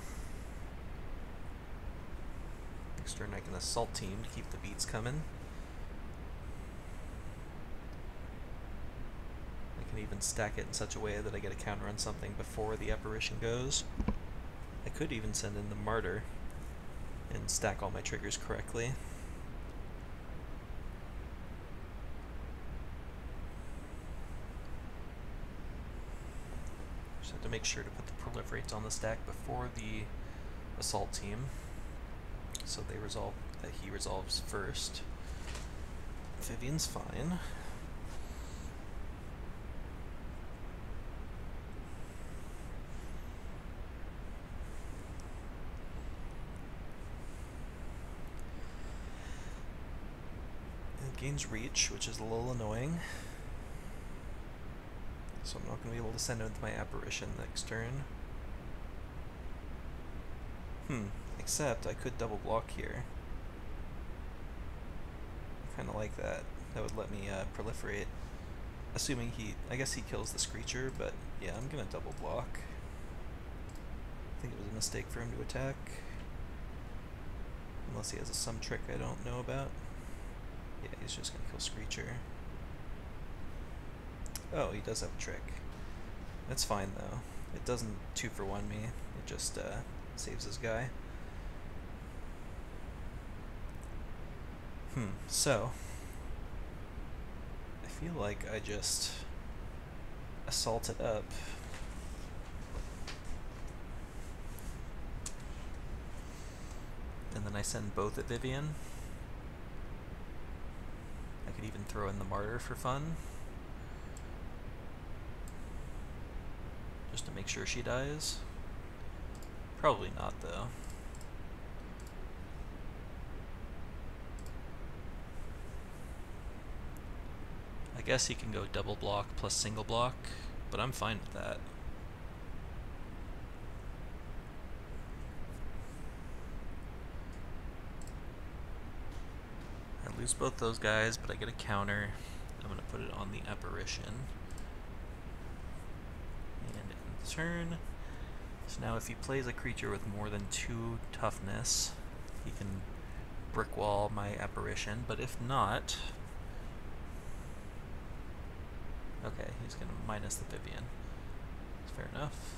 Next turn I can Assault Team to keep the beats coming. I can even stack it in such a way that I get a counter on something before the Apparition goes. I could even send in the Martyr and stack all my triggers correctly. Just have to make sure to put the Proliferates on the stack before the Assault Team, so they resolve that he resolves first. Vivian's fine. It gains reach, which is a little annoying. So I'm not going to be able to send it with my Apparition next turn. Except I could double block here. I kind of like that. That would let me proliferate. Assuming I guess he kills the Screecher, but yeah, I'm going to double block. I think it was a mistake for him to attack. Unless he has some trick I don't know about. Yeah, he's just going to kill Screecher. Oh, he does have a trick. That's fine though. It doesn't 2-for-1 me. It just saves his guy. So feel like I just assault it up. And then I send both at Vivian. I could even throw in the Martyr for fun. Just to make sure she dies. Probably not, though. I guess he can go double block plus single block, but I'm fine with that. I lose both those guys, but I get a counter. I'm going to put it on the Apparition. And end the turn. So now if he plays a creature with more than 2 toughness, he can brick wall my Apparition, but if not... Okay, he's going to minus the Vivian. That's fair enough.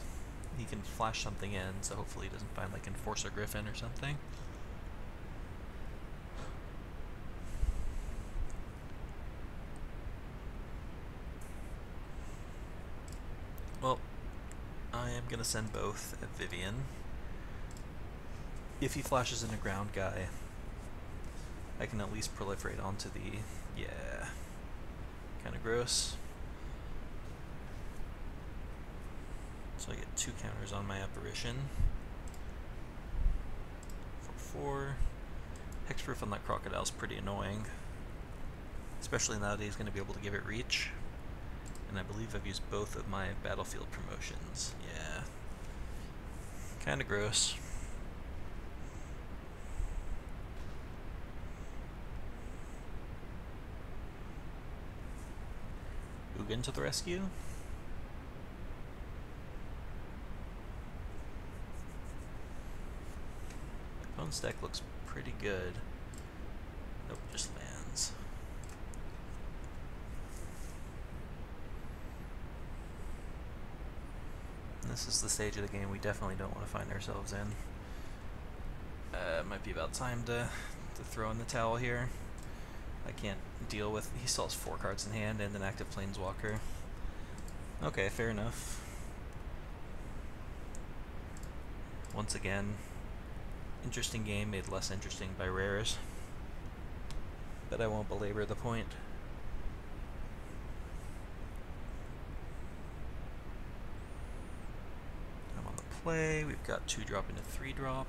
He can flash something in, so hopefully he doesn't find like Enforcer Griffin or something. Well, I am going to send both at Vivian. If he flashes in a ground guy, I can at least proliferate onto the... yeah. Kind of gross. So I get 2 counters on my Apparition. 4/4. Hexproof on that Crocodile is pretty annoying. Especially now that he's going to be able to give it reach. And I believe I've used both of my battlefield promotions. Yeah. Kinda gross. Ugin to the rescue. Opponent's deck looks pretty good. Nope, just lands. And this is the stage of the game we definitely don't want to find ourselves in. It might be about time to throw in the towel here. I can't deal with... he still has 4 cards in hand and an active Planeswalker. Okay, fair enough. Once again, interesting game made less interesting by rares. But I won't belabor the point. I'm on the play. We've got 2-drop into 3-drop.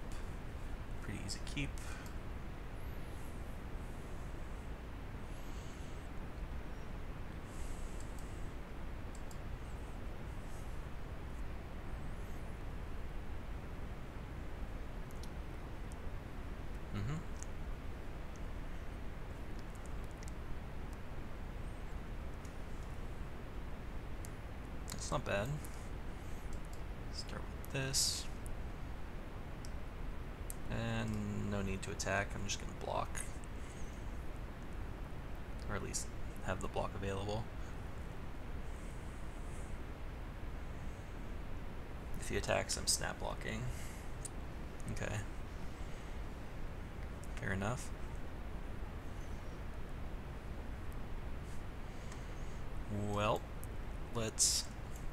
Pretty easy keep. That's not bad. Start with this. And no need to attack, I'm just going to block. Or at least have the block available. If he attacks, I'm snap blocking. Okay. Fair enough. Well, let's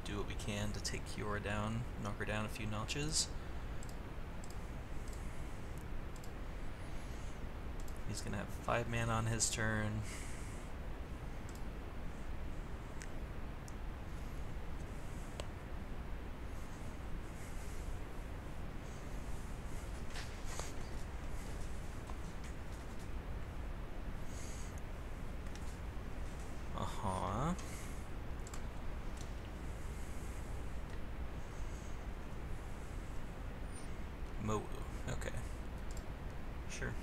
do what we can to take Kiora down, knock her down a few notches. He's gonna have 5 mana on his turn. Mowu, okay. Sure.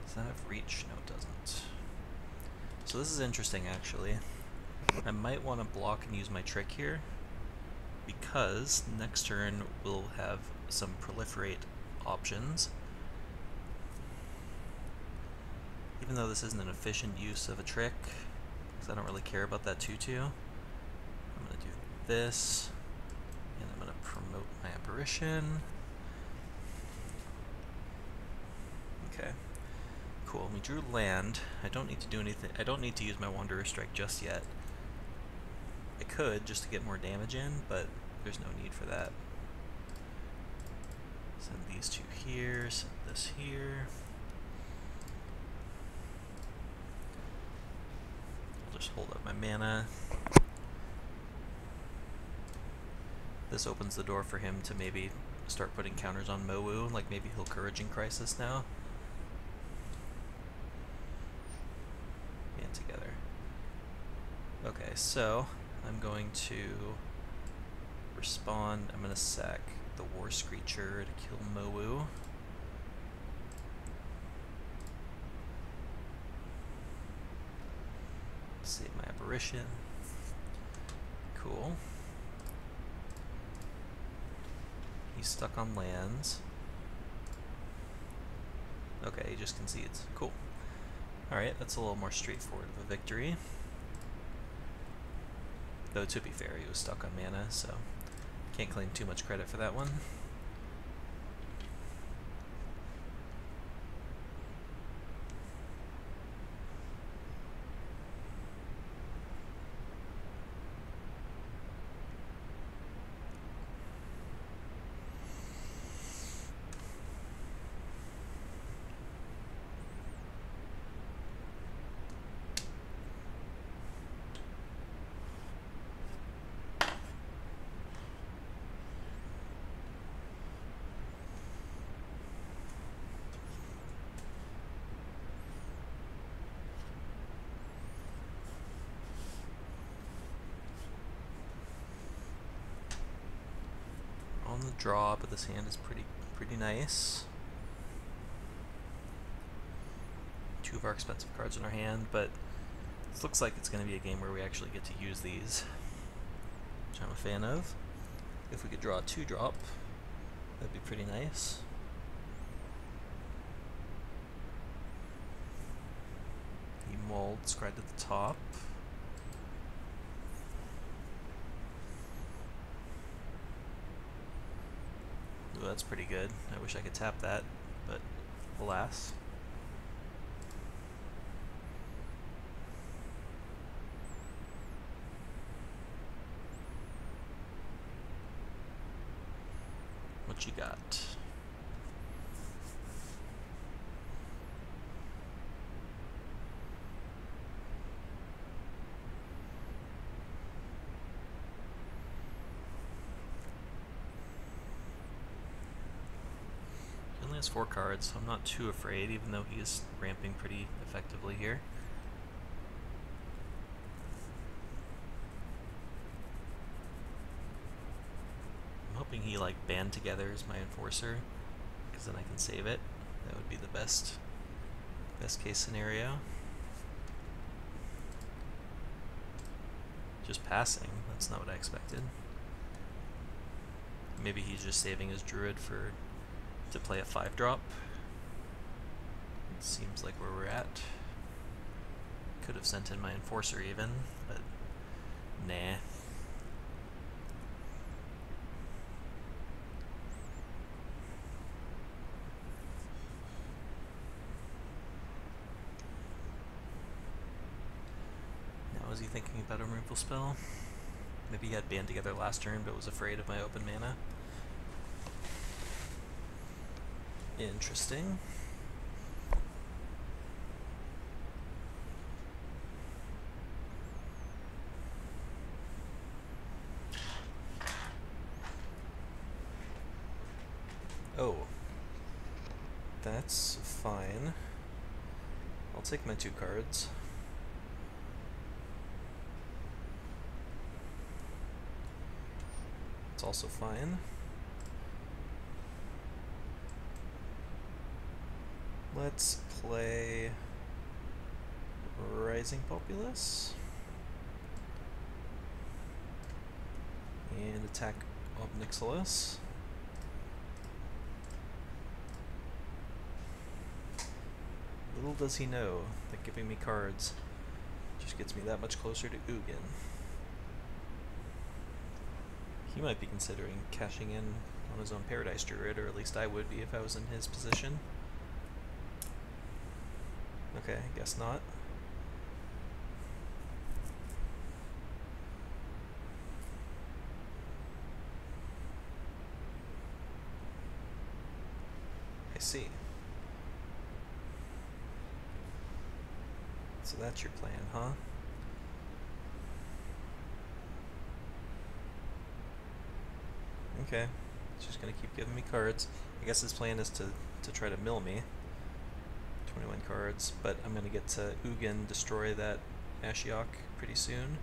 Does that have reach? No, it doesn't. So this is interesting, actually. I might want to block and use my trick here, because next turn we'll have some proliferate options. Even though this isn't an efficient use of a trick, because I don't really care about that 2/2. I'm going to do this, and I'm going to promote my Apparition. Okay. Cool. We drew land. I don't need to do anything. I don't need to use my Wanderer Strike just yet. I could, just to get more damage in, but there's no need for that. Send these two here, send this here. I'll just hold up my mana. This opens the door for him to maybe start putting counters on Mowu, like maybe he'll Couraging Crisis now. And together. Okay, so I'm going to respond. I'm going to sack the War Screecher to kill Mowu. Save my Apparition. Cool. He's stuck on lands. Okay, he just concedes. Cool. Alright, that's a little more straightforward of a victory. Though, to be fair, he was stuck on mana, so can't claim too much credit for that one. On the draw, but this hand is pretty nice. Two of our expensive cards in our hand, but this looks like it's going to be a game where we actually get to use these, which I'm a fan of. If we could draw a 2-drop, that'd be pretty nice. He molds right at the top. Ooh, that's pretty good. I wish I could tap that, but alas. What you got? He only has 4 cards, so I'm not too afraid, even though he is ramping pretty effectively here. I'm hoping he like Band Together as my Enforcer, because then I can save it. That would be the best case scenario. Just passing, that's not what I expected. Maybe he's just saving his Druid to play a 5-drop. It seems like where we're at. Could have sent in my Enforcer even, but nah. Now is he thinking about a removal spell? Maybe he had Band Together last turn but was afraid of my open mana. Interesting. Oh. That's fine. I'll take my 2 cards. It's also fine. Let's play Rising Populace and attack Ob Nixilis. Little does he know that giving me cards just gets me that much closer to Ugin. He might be considering cashing in on his own Paradise Druid, or at least I would be if I was in his position. Okay, guess not. I see. So that's your plan, huh? Okay. It's just gonna keep giving me cards. I guess his plan is to try to mill me. 21 cards, but I'm gonna get to Ugin, destroy that Ashiok pretty soon.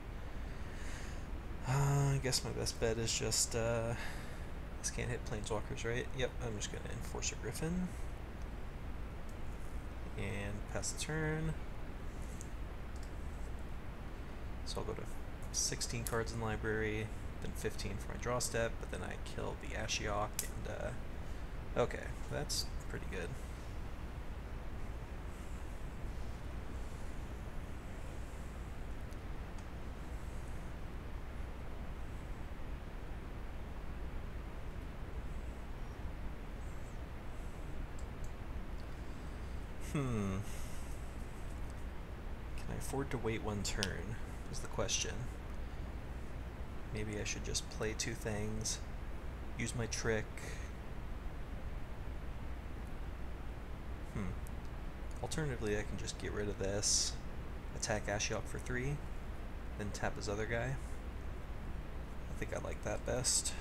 I guess my best bet is just, this can't hit Planeswalkers, right? Yep, I'm just gonna enforce a Griffin. And pass the turn. So I'll go to 16 cards in the library, then 15 for my draw step, but then I kill the Ashiok, and, okay, that's pretty good. Can I afford to wait one turn, is the question. Maybe I should just play two things, use my trick. Alternatively, I can just get rid of this, attack Ashiok for 3, then tap his other guy. I think I like that best.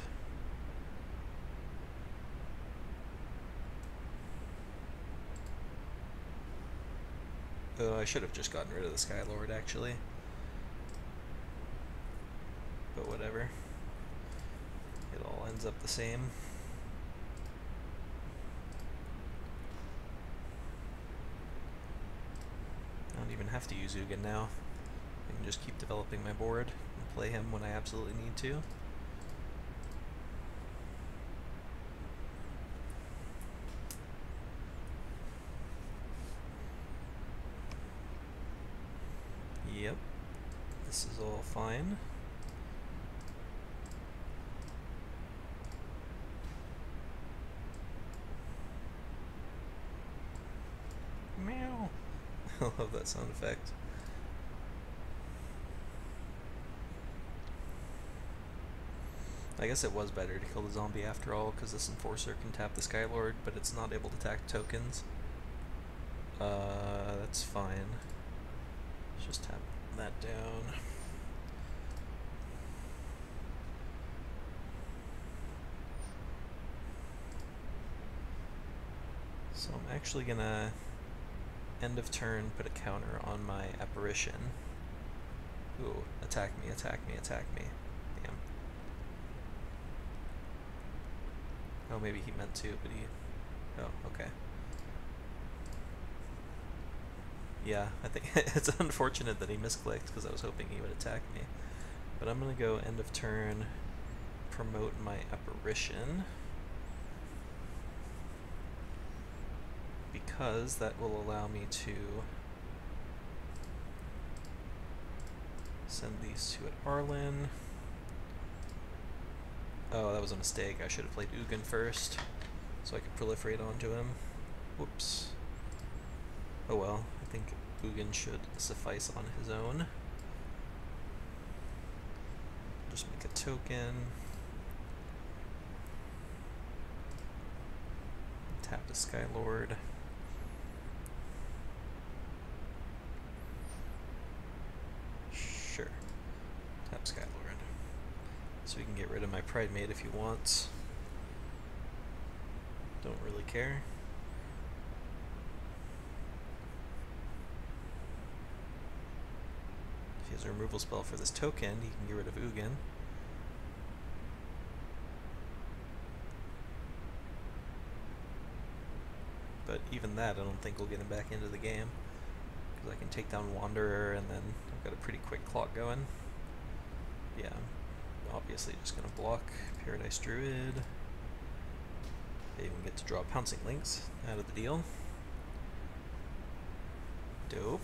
I should have just gotten rid of the Skylord, actually. But whatever. It all ends up the same. I don't even have to use Ugin now. I can just keep developing my board and play him when I absolutely need to. Yep. This is all fine. Meow. I love that sound effect. I guess it was better to kill the zombie after all, because this Enforcer can tap the Skylord, but it's not able to attack tokens. That's fine. Let's just tap that down. So I'm actually gonna end of turn put a counter on my Apparition. Ooh, attack me, attack me, attack me. Damn. Oh, maybe he meant to, but he... Oh, okay. Yeah, I think it's unfortunate that he misclicked, because I was hoping he would attack me. But I'm gonna go end of turn, promote my Apparition, because that will allow me to send these two at Arlen. Oh, that was a mistake. I should have played Ugin first, so I could proliferate onto him. Whoops. Oh well, I think Ugin should suffice on his own. Just make a token. Tap the Skylord. Sure. Tap Skylord. So we can get rid of my Pridemate if he wants. Don't really care. If he has a removal spell for this token, he can get rid of Ugin. But even that, I don't think will get him back into the game. Because I can take down Wanderer, and then I've got a pretty quick clock going. Yeah, I'm obviously just going to block Paradise Druid. They even get to draw Pouncing Lynx out of the deal. Dope.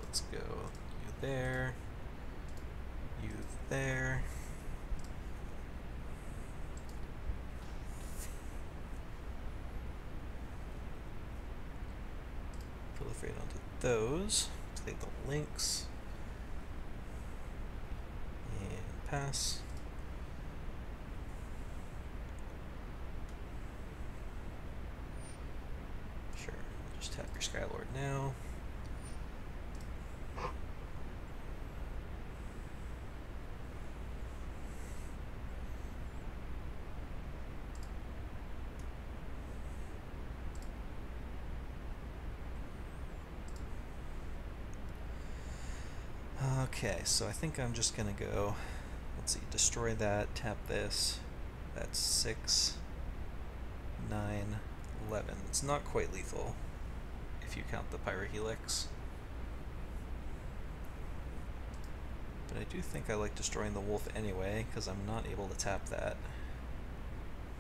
Let's go you there. there. Proliferate onto those. Play the links. And pass. Sure, just tap your Skylord now. Okay, so I think I'm just gonna go, let's see, destroy that, tap this. That's 6, 9, 11. It's not quite lethal if you count the Pyrohelix. But I do think I like destroying the wolf anyway, because I'm not able to tap that.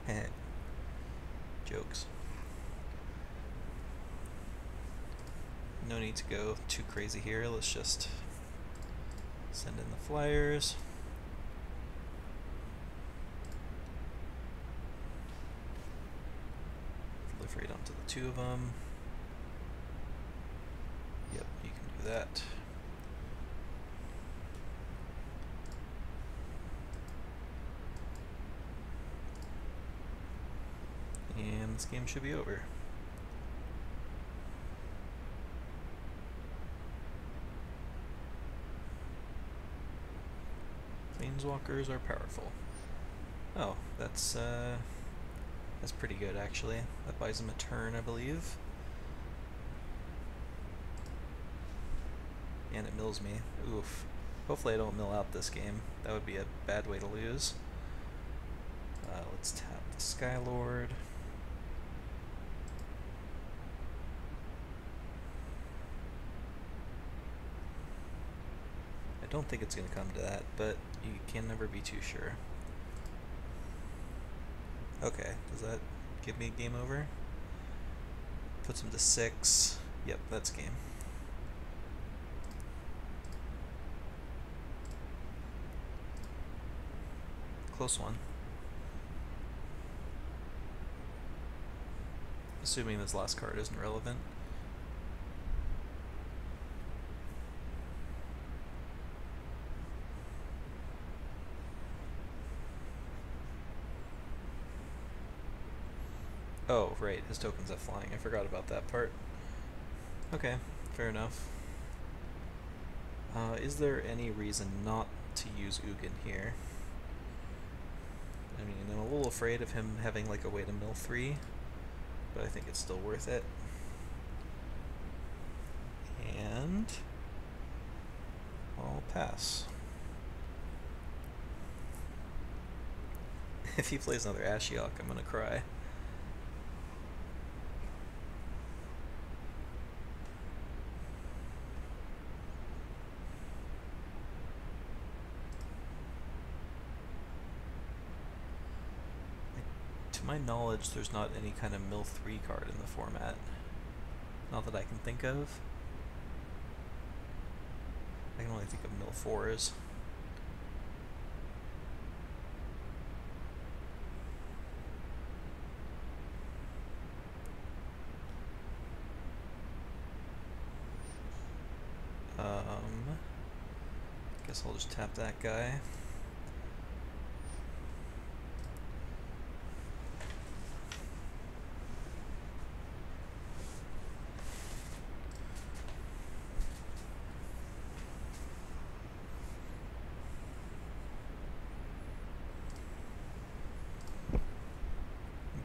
Heh. Jokes. No need to go too crazy here, let's just send in the flyers. Proliferate onto the 2 of them. Yep, you can do that. And this game should be over. Planeswalkers are powerful. Oh, that's pretty good actually. That buys him a turn, I believe. And it mills me. Oof. Hopefully I don't mill out this game. That would be a bad way to lose. Let's tap the Skylord. I don't think it's going to come to that, but you can never be too sure. Okay, does that give me game over? Puts him to 6. Yep, that's game. Close one. Assuming this last card isn't relevant. Oh, right, his tokens have flying. I forgot about that part. Okay, fair enough. Is there any reason not to use Ugin here? I mean, I'm a little afraid of him having like a way to mill 3, but I think it's still worth it. And I'll pass. If he plays another Ashiok, I'm gonna cry. To my knowledge, there's not any kind of mill 3 card in the format. Not that I can think of. I can only think of mill 4s. Guess I'll just tap that guy.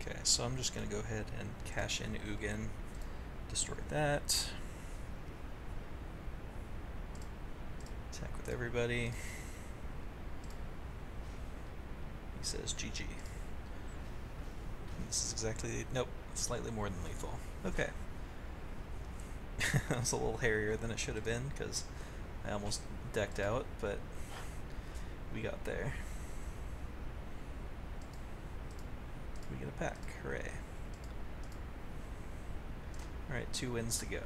Okay, so I'm just going to go ahead and cash in Ugin, destroy that. Attack with everybody. He says GG. And this is exactly, nope, slightly more than lethal. Okay. That was a little hairier than it should have been, because I almost decked out, but we got there. We get a pack, hooray. Alright, 2 wins to go.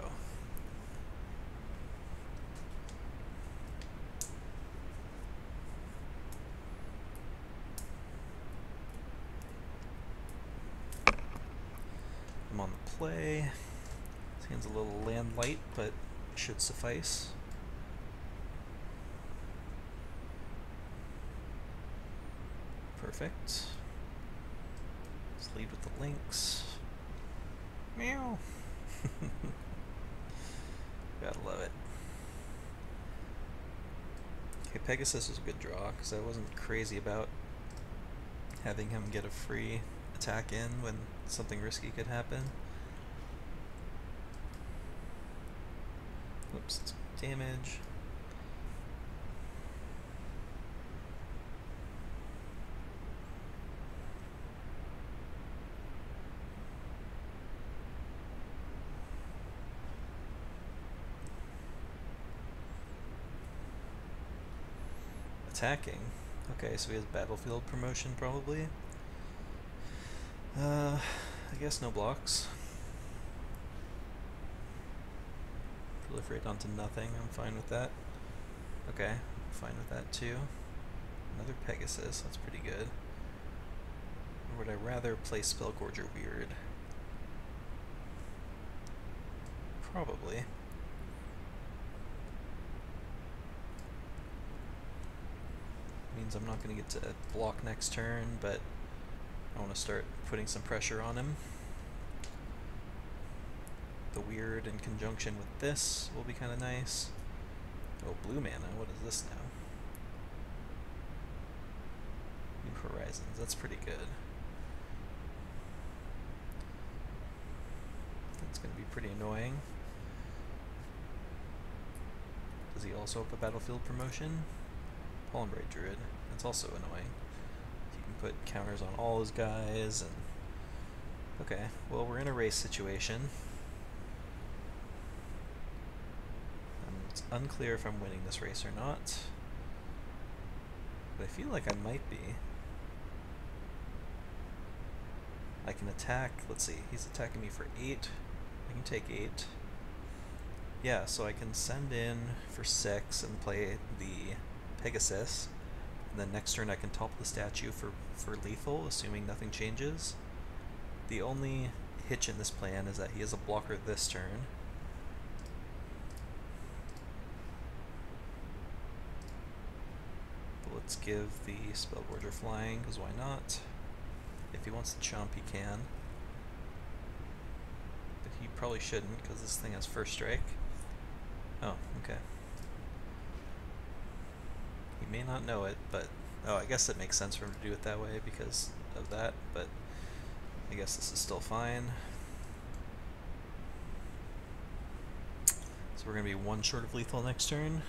him on the play. His hand's a little land light, but should suffice. Perfect. Let's lead with the Lynx. Meow. Gotta love it. Okay, Pegasus is a good draw, because I wasn't crazy about having him get a free attack in when something risky could happen. Oops, it's damage. Attacking. Okay, so he has battlefield promotion probably. I guess no blocks. Proliferate onto nothing, I'm fine with that. Okay, I'm fine with that too. Another Pegasus, that's pretty good. Or would I rather play Spellgorger Weird? Probably. Means I'm not going to get to block next turn, but I want to start putting some pressure on him. The Weird in conjunction with this will be kind of nice. Oh, blue mana, what is this now? New Horizons, that's pretty good. That's going to be pretty annoying. Does he also have a battlefield promotion? Pollenbright Druid, that's also annoying. He can put counters on all his guys, and... Okay, well, we're in a race situation. It's unclear if I'm winning this race or not, but I feel like I might be. I can attack, let's see, he's attacking me for 8. I can take 8. Yeah, so I can send in for 6 and play the Pegasus, and then next turn I can topple the statue for lethal, assuming nothing changes. The only hitch in this plan is that he has a blocker this turn. But let's give the Spellgorger flying, because why not? If he wants to chomp, he can. But he probably shouldn't, because this thing has first strike. Oh, okay. He may not know it, but... Oh, I guess it makes sense for him to do it that way because of that, but I guess this is still fine. So we're going to be 1 short of lethal next turn.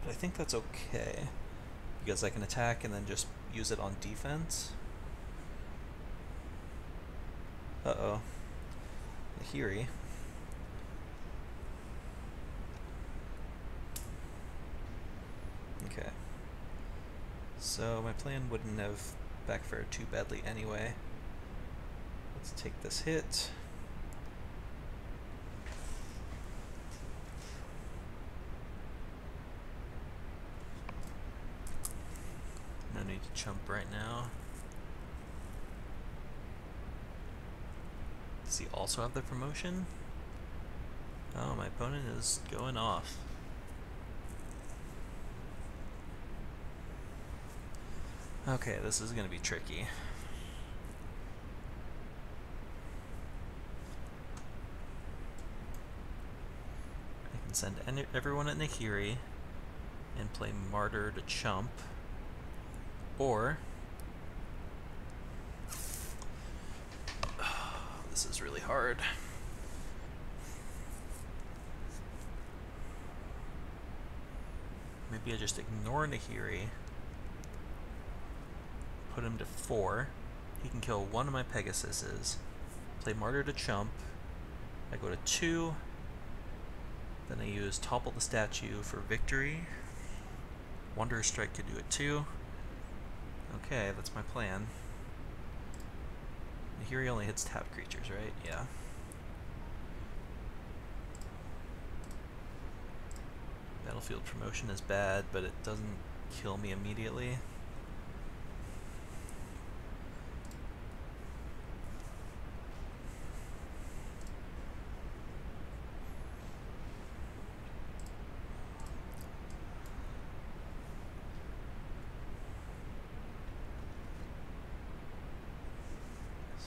But I think that's okay, because I can attack and then just use it on defense. Uh-oh. Nahiri. Okay. So my plan wouldn't have backfired too badly anyway. Let's take this hit. No need to chump right now. Does he also have the promotion? Oh, my opponent is going off. Okay, this is going to be tricky. I can send everyone at Nahiri and play Martyr to chump, or this is really hard. Maybe I just ignore Nahiri, put him to 4. He can kill one of my Pegasuses. Play Martyr to chump. I go to 2. Then I use Topple the Statue for victory. Wanderer Strike could do it too. Okay, that's my plan. Nahiri only hits tapped creatures, right? Yeah. Battlefield promotion is bad, but it doesn't kill me immediately.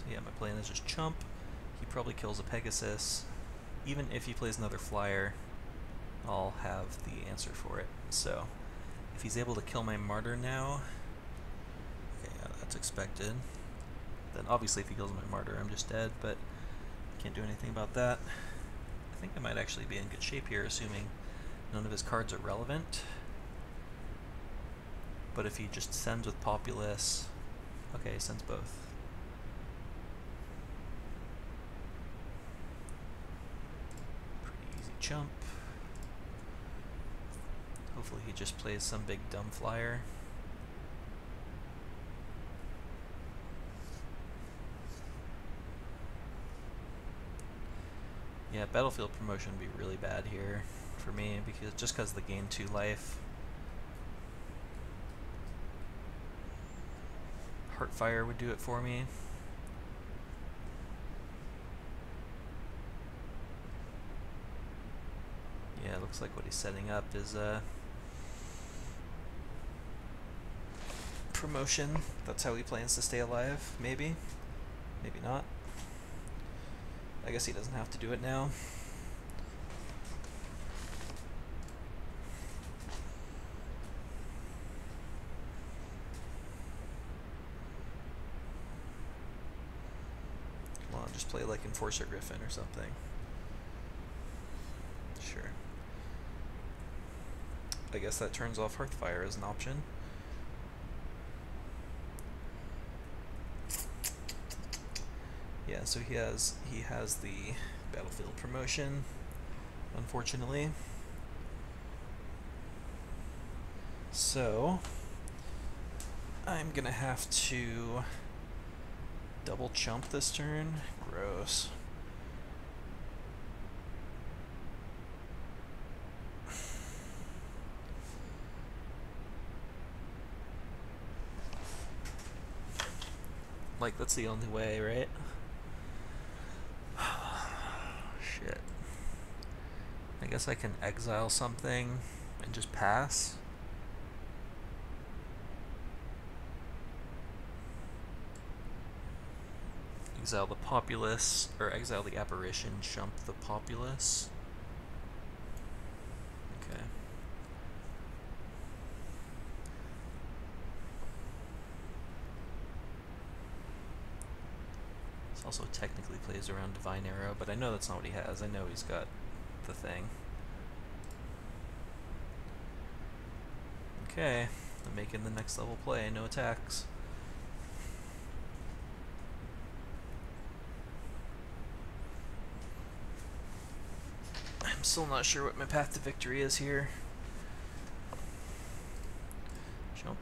So yeah, my plan is just chump. He probably kills a Pegasus. Even if he plays another flyer, I'll have the answer for it. So if he's able to kill my Martyr now, okay, yeah, that's expected. Then obviously if he kills my Martyr, I'm just dead, but can't do anything about that. I think I might actually be in good shape here, assuming none of his cards are relevant. But if he just sends with Populace, okay, he sends both. Pretty easy chump. Hopefully he just plays some big dumb flyer. Yeah, battlefield promotion would be really bad here for me, because just because the gain 2 life. Heartfire would do it for me. Yeah, it looks like what he's setting up is promotion. That's how he plans to stay alive, maybe. Maybe not. I guess he doesn't have to do it now. Come on, just play like Enforcer Griffin or something. Sure. I guess that turns off Hearthfire as an option. Yeah, so he has the battlefield promotion, unfortunately. So I'm gonna have to double chump this turn. Gross. Like, that's the only way, right? Shit. I guess I can exile something and just pass. Exile the Populace, or exile the Apparition, jump the Populace. Okay. This also technically plays around Divine Arrow, but I know that's not what he has. I know he's got the thing. Okay, I'm making the next level play, no attacks. I'm still not sure what my path to victory is here. Jump.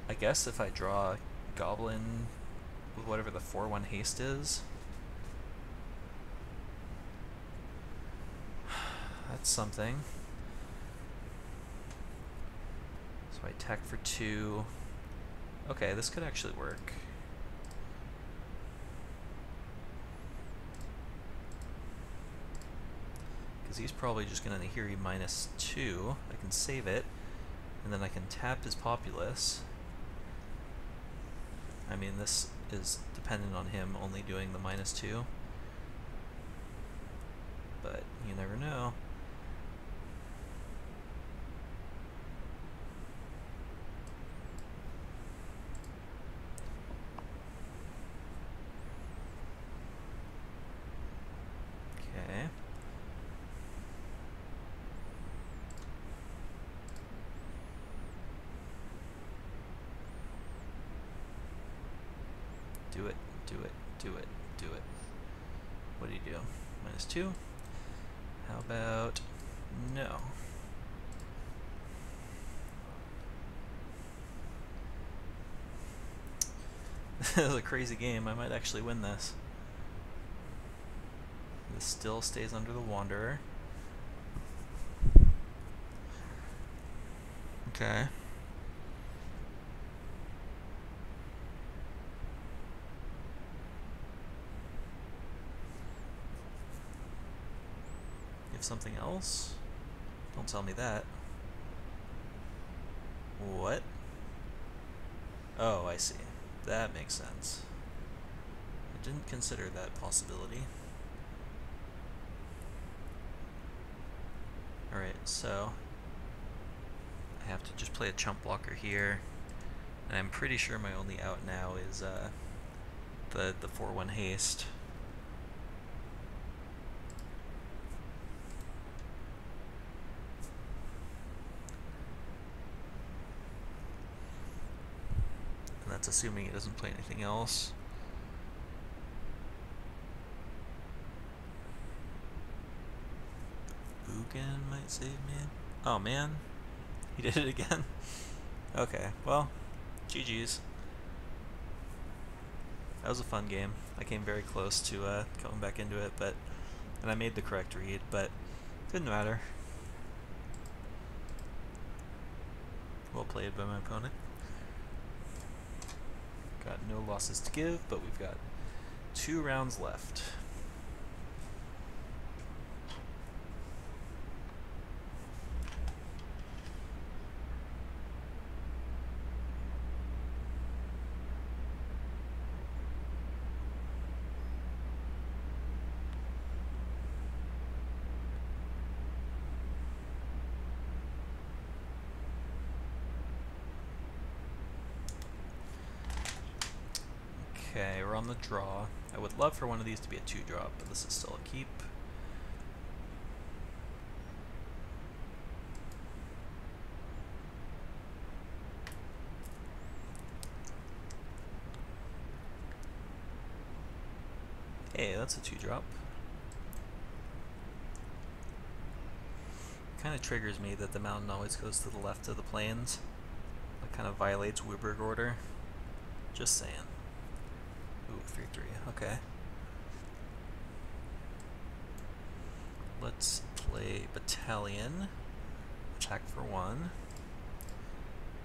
I guess if I draw Goblin with whatever the 4/1 haste is, that's something. So I attack for 2. Okay, this could actually work. Because he's probably just going to Nahiri -2. I can save it, and then I can tap his Populace. I mean, this is dependent on him only doing the -2. But you never know. Okay. Do it, do it, do it, do it. What do you do? -2? How about no? This is a crazy game. I might actually win this. This still stays under the Wanderer. Okay. You have something else? Don't tell me that. What? Oh, I see. That makes sense. I didn't consider that possibility. Alright, so I have to just play a chump blocker here. And I'm pretty sure my only out now is the 4-1 haste. And that's assuming he doesn't play anything else. Ugin might save me. Oh man, he did it again. Okay, well, GG's. That was a fun game. I came very close to going back into it, and I made the correct read, but didn't matter. Well played by my opponent. Got no losses to give, but we've got 2 rounds left. Okay, we're on the draw. I would love for one of these to be a 2-drop, but this is still a keep. Hey, that's a 2-drop. Kind of triggers me that the mountain always goes to the left of the plains. That kind of violates Wooburg order. Just saying. Ooh, 3-3, okay. Let's play Battalion. Attack for 1.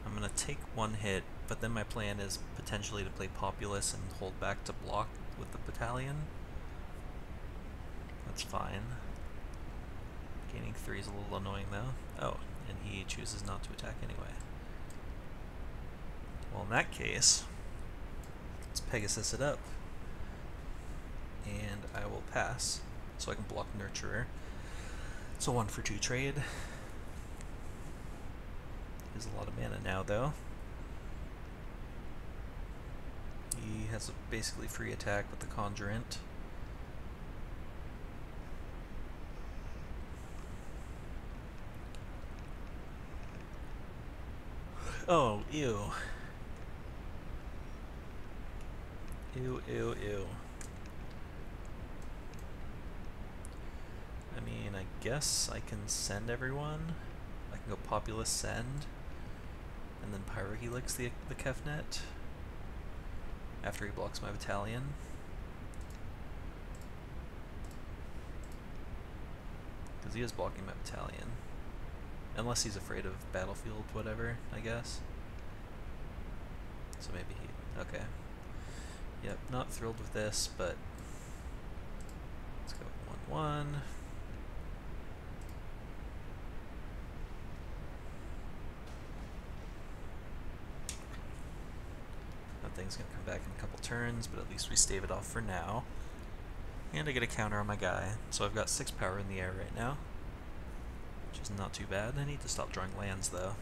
I'm gonna take 1 hit, but then my plan is potentially to play Populous and hold back to block with the Battalion. That's fine. Gaining 3 is a little annoying though. Oh, and he chooses not to attack anyway. Well, in that case, let's Pegasus it up. And I will pass, so I can block Nurturer. It's a 1 for 2 trade. He has a lot of mana now though. He has a basically free attack with the Conjurant. Oh, ew. Ew, ew, ew. I mean, I guess I can send everyone. I can go Populous send, and then Pyrohelix the Kefnet after he blocks my Battalion. Because he is blocking my Battalion. Unless he's afraid of battlefield whatever, I guess. So maybe he... okay. Yep, not thrilled with this, but... let's go 1-1. That thing's gonna come back in a couple turns, but at least we stave it off for now. And I get a counter on my guy, so I've got 6 power in the air right now. Which is not too bad. I need to stop drawing lands though.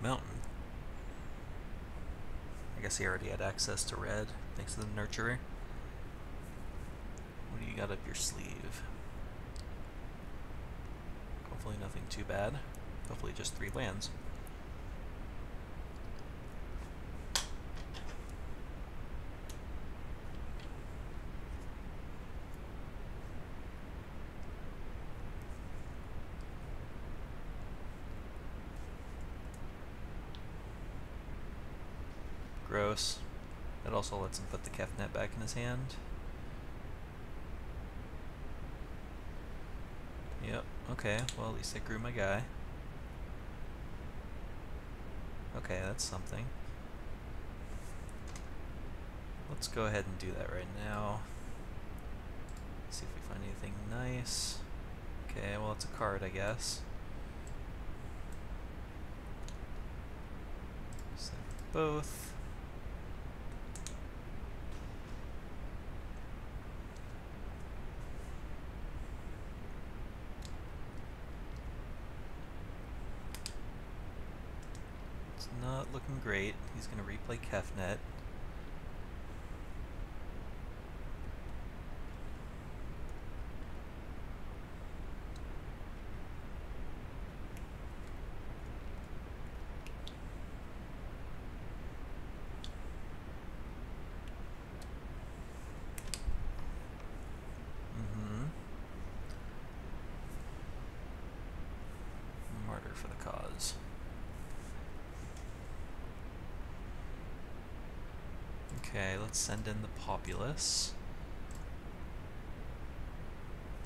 Mountain. I guess he already had access to red, thanks to the Nurturer. What do you got up your sleeve? Hopefully nothing too bad. Hopefully just 3 lands. Gross. That also lets him put the Kefnet back in his hand. Yep, okay, well at least I grew my guy. Okay, that's something. Let's go ahead and do that right now. See if we find anything nice. Okay, well it's a card, I guess. Send both. It's not looking great. He's going to replay Kefnet. Martyr for the cause. Okay, let's send in the Populace.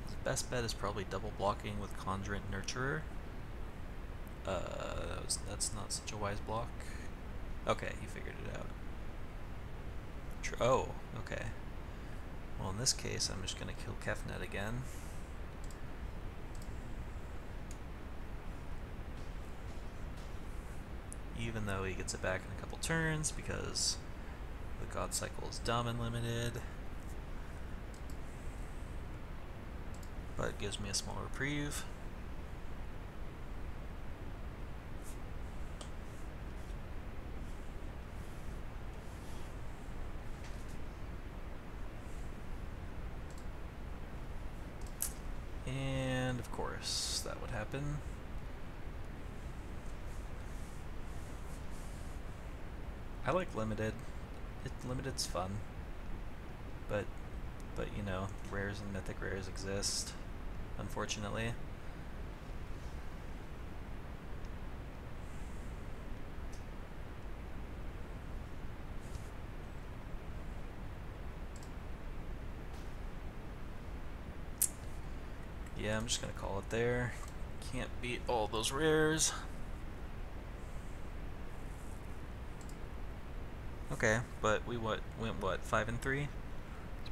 His best bet is probably double blocking with Conjurant Nurturer. That's not such a wise block. Okay, he figured it out. Oh, okay. Well, in this case, I'm just going to kill Kefnet again. Even though he gets it back in a couple turns because the God Cycle is dumb and limited. But it gives me a small reprieve. And of course, that would happen. I like limited. Limited's fun. But you know, rares and mythic rares exist, unfortunately. Yeah, I'm just gonna call it there. Can't beat all those rares. Okay, but we went what, 5-3? It's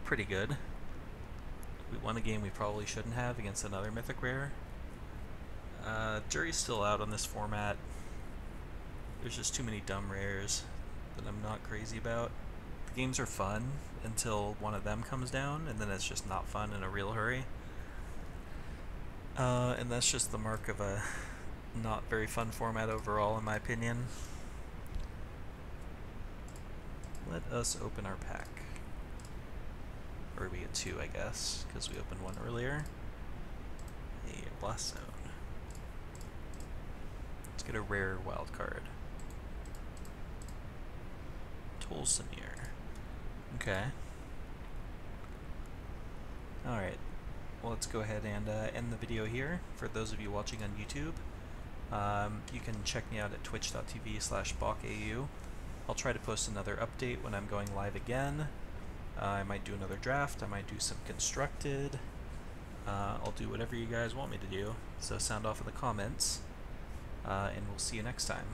pretty good. We won a game we probably shouldn't have against another mythic rare. Jury's still out on this format. There's just too many dumb rares that I'm not crazy about. The games are fun until one of them comes down, and then it's just not fun in a real hurry. And that's just the mark of a not very fun format overall, in my opinion. Let us open our pack. Or we get two, I guess, because we opened one earlier. A Blast Zone. Let's get a rare wild card. Tolsimir. Okay. Alright. Well, let's go ahead and end the video here. For those of you watching on YouTube, you can check me out at twitch.tv/BachAU. I'll try to post another update when I'm going live again. I might do another draft, I might do some constructed. I'll do whatever you guys want me to do, so sound off in the comments, and we'll see you next time.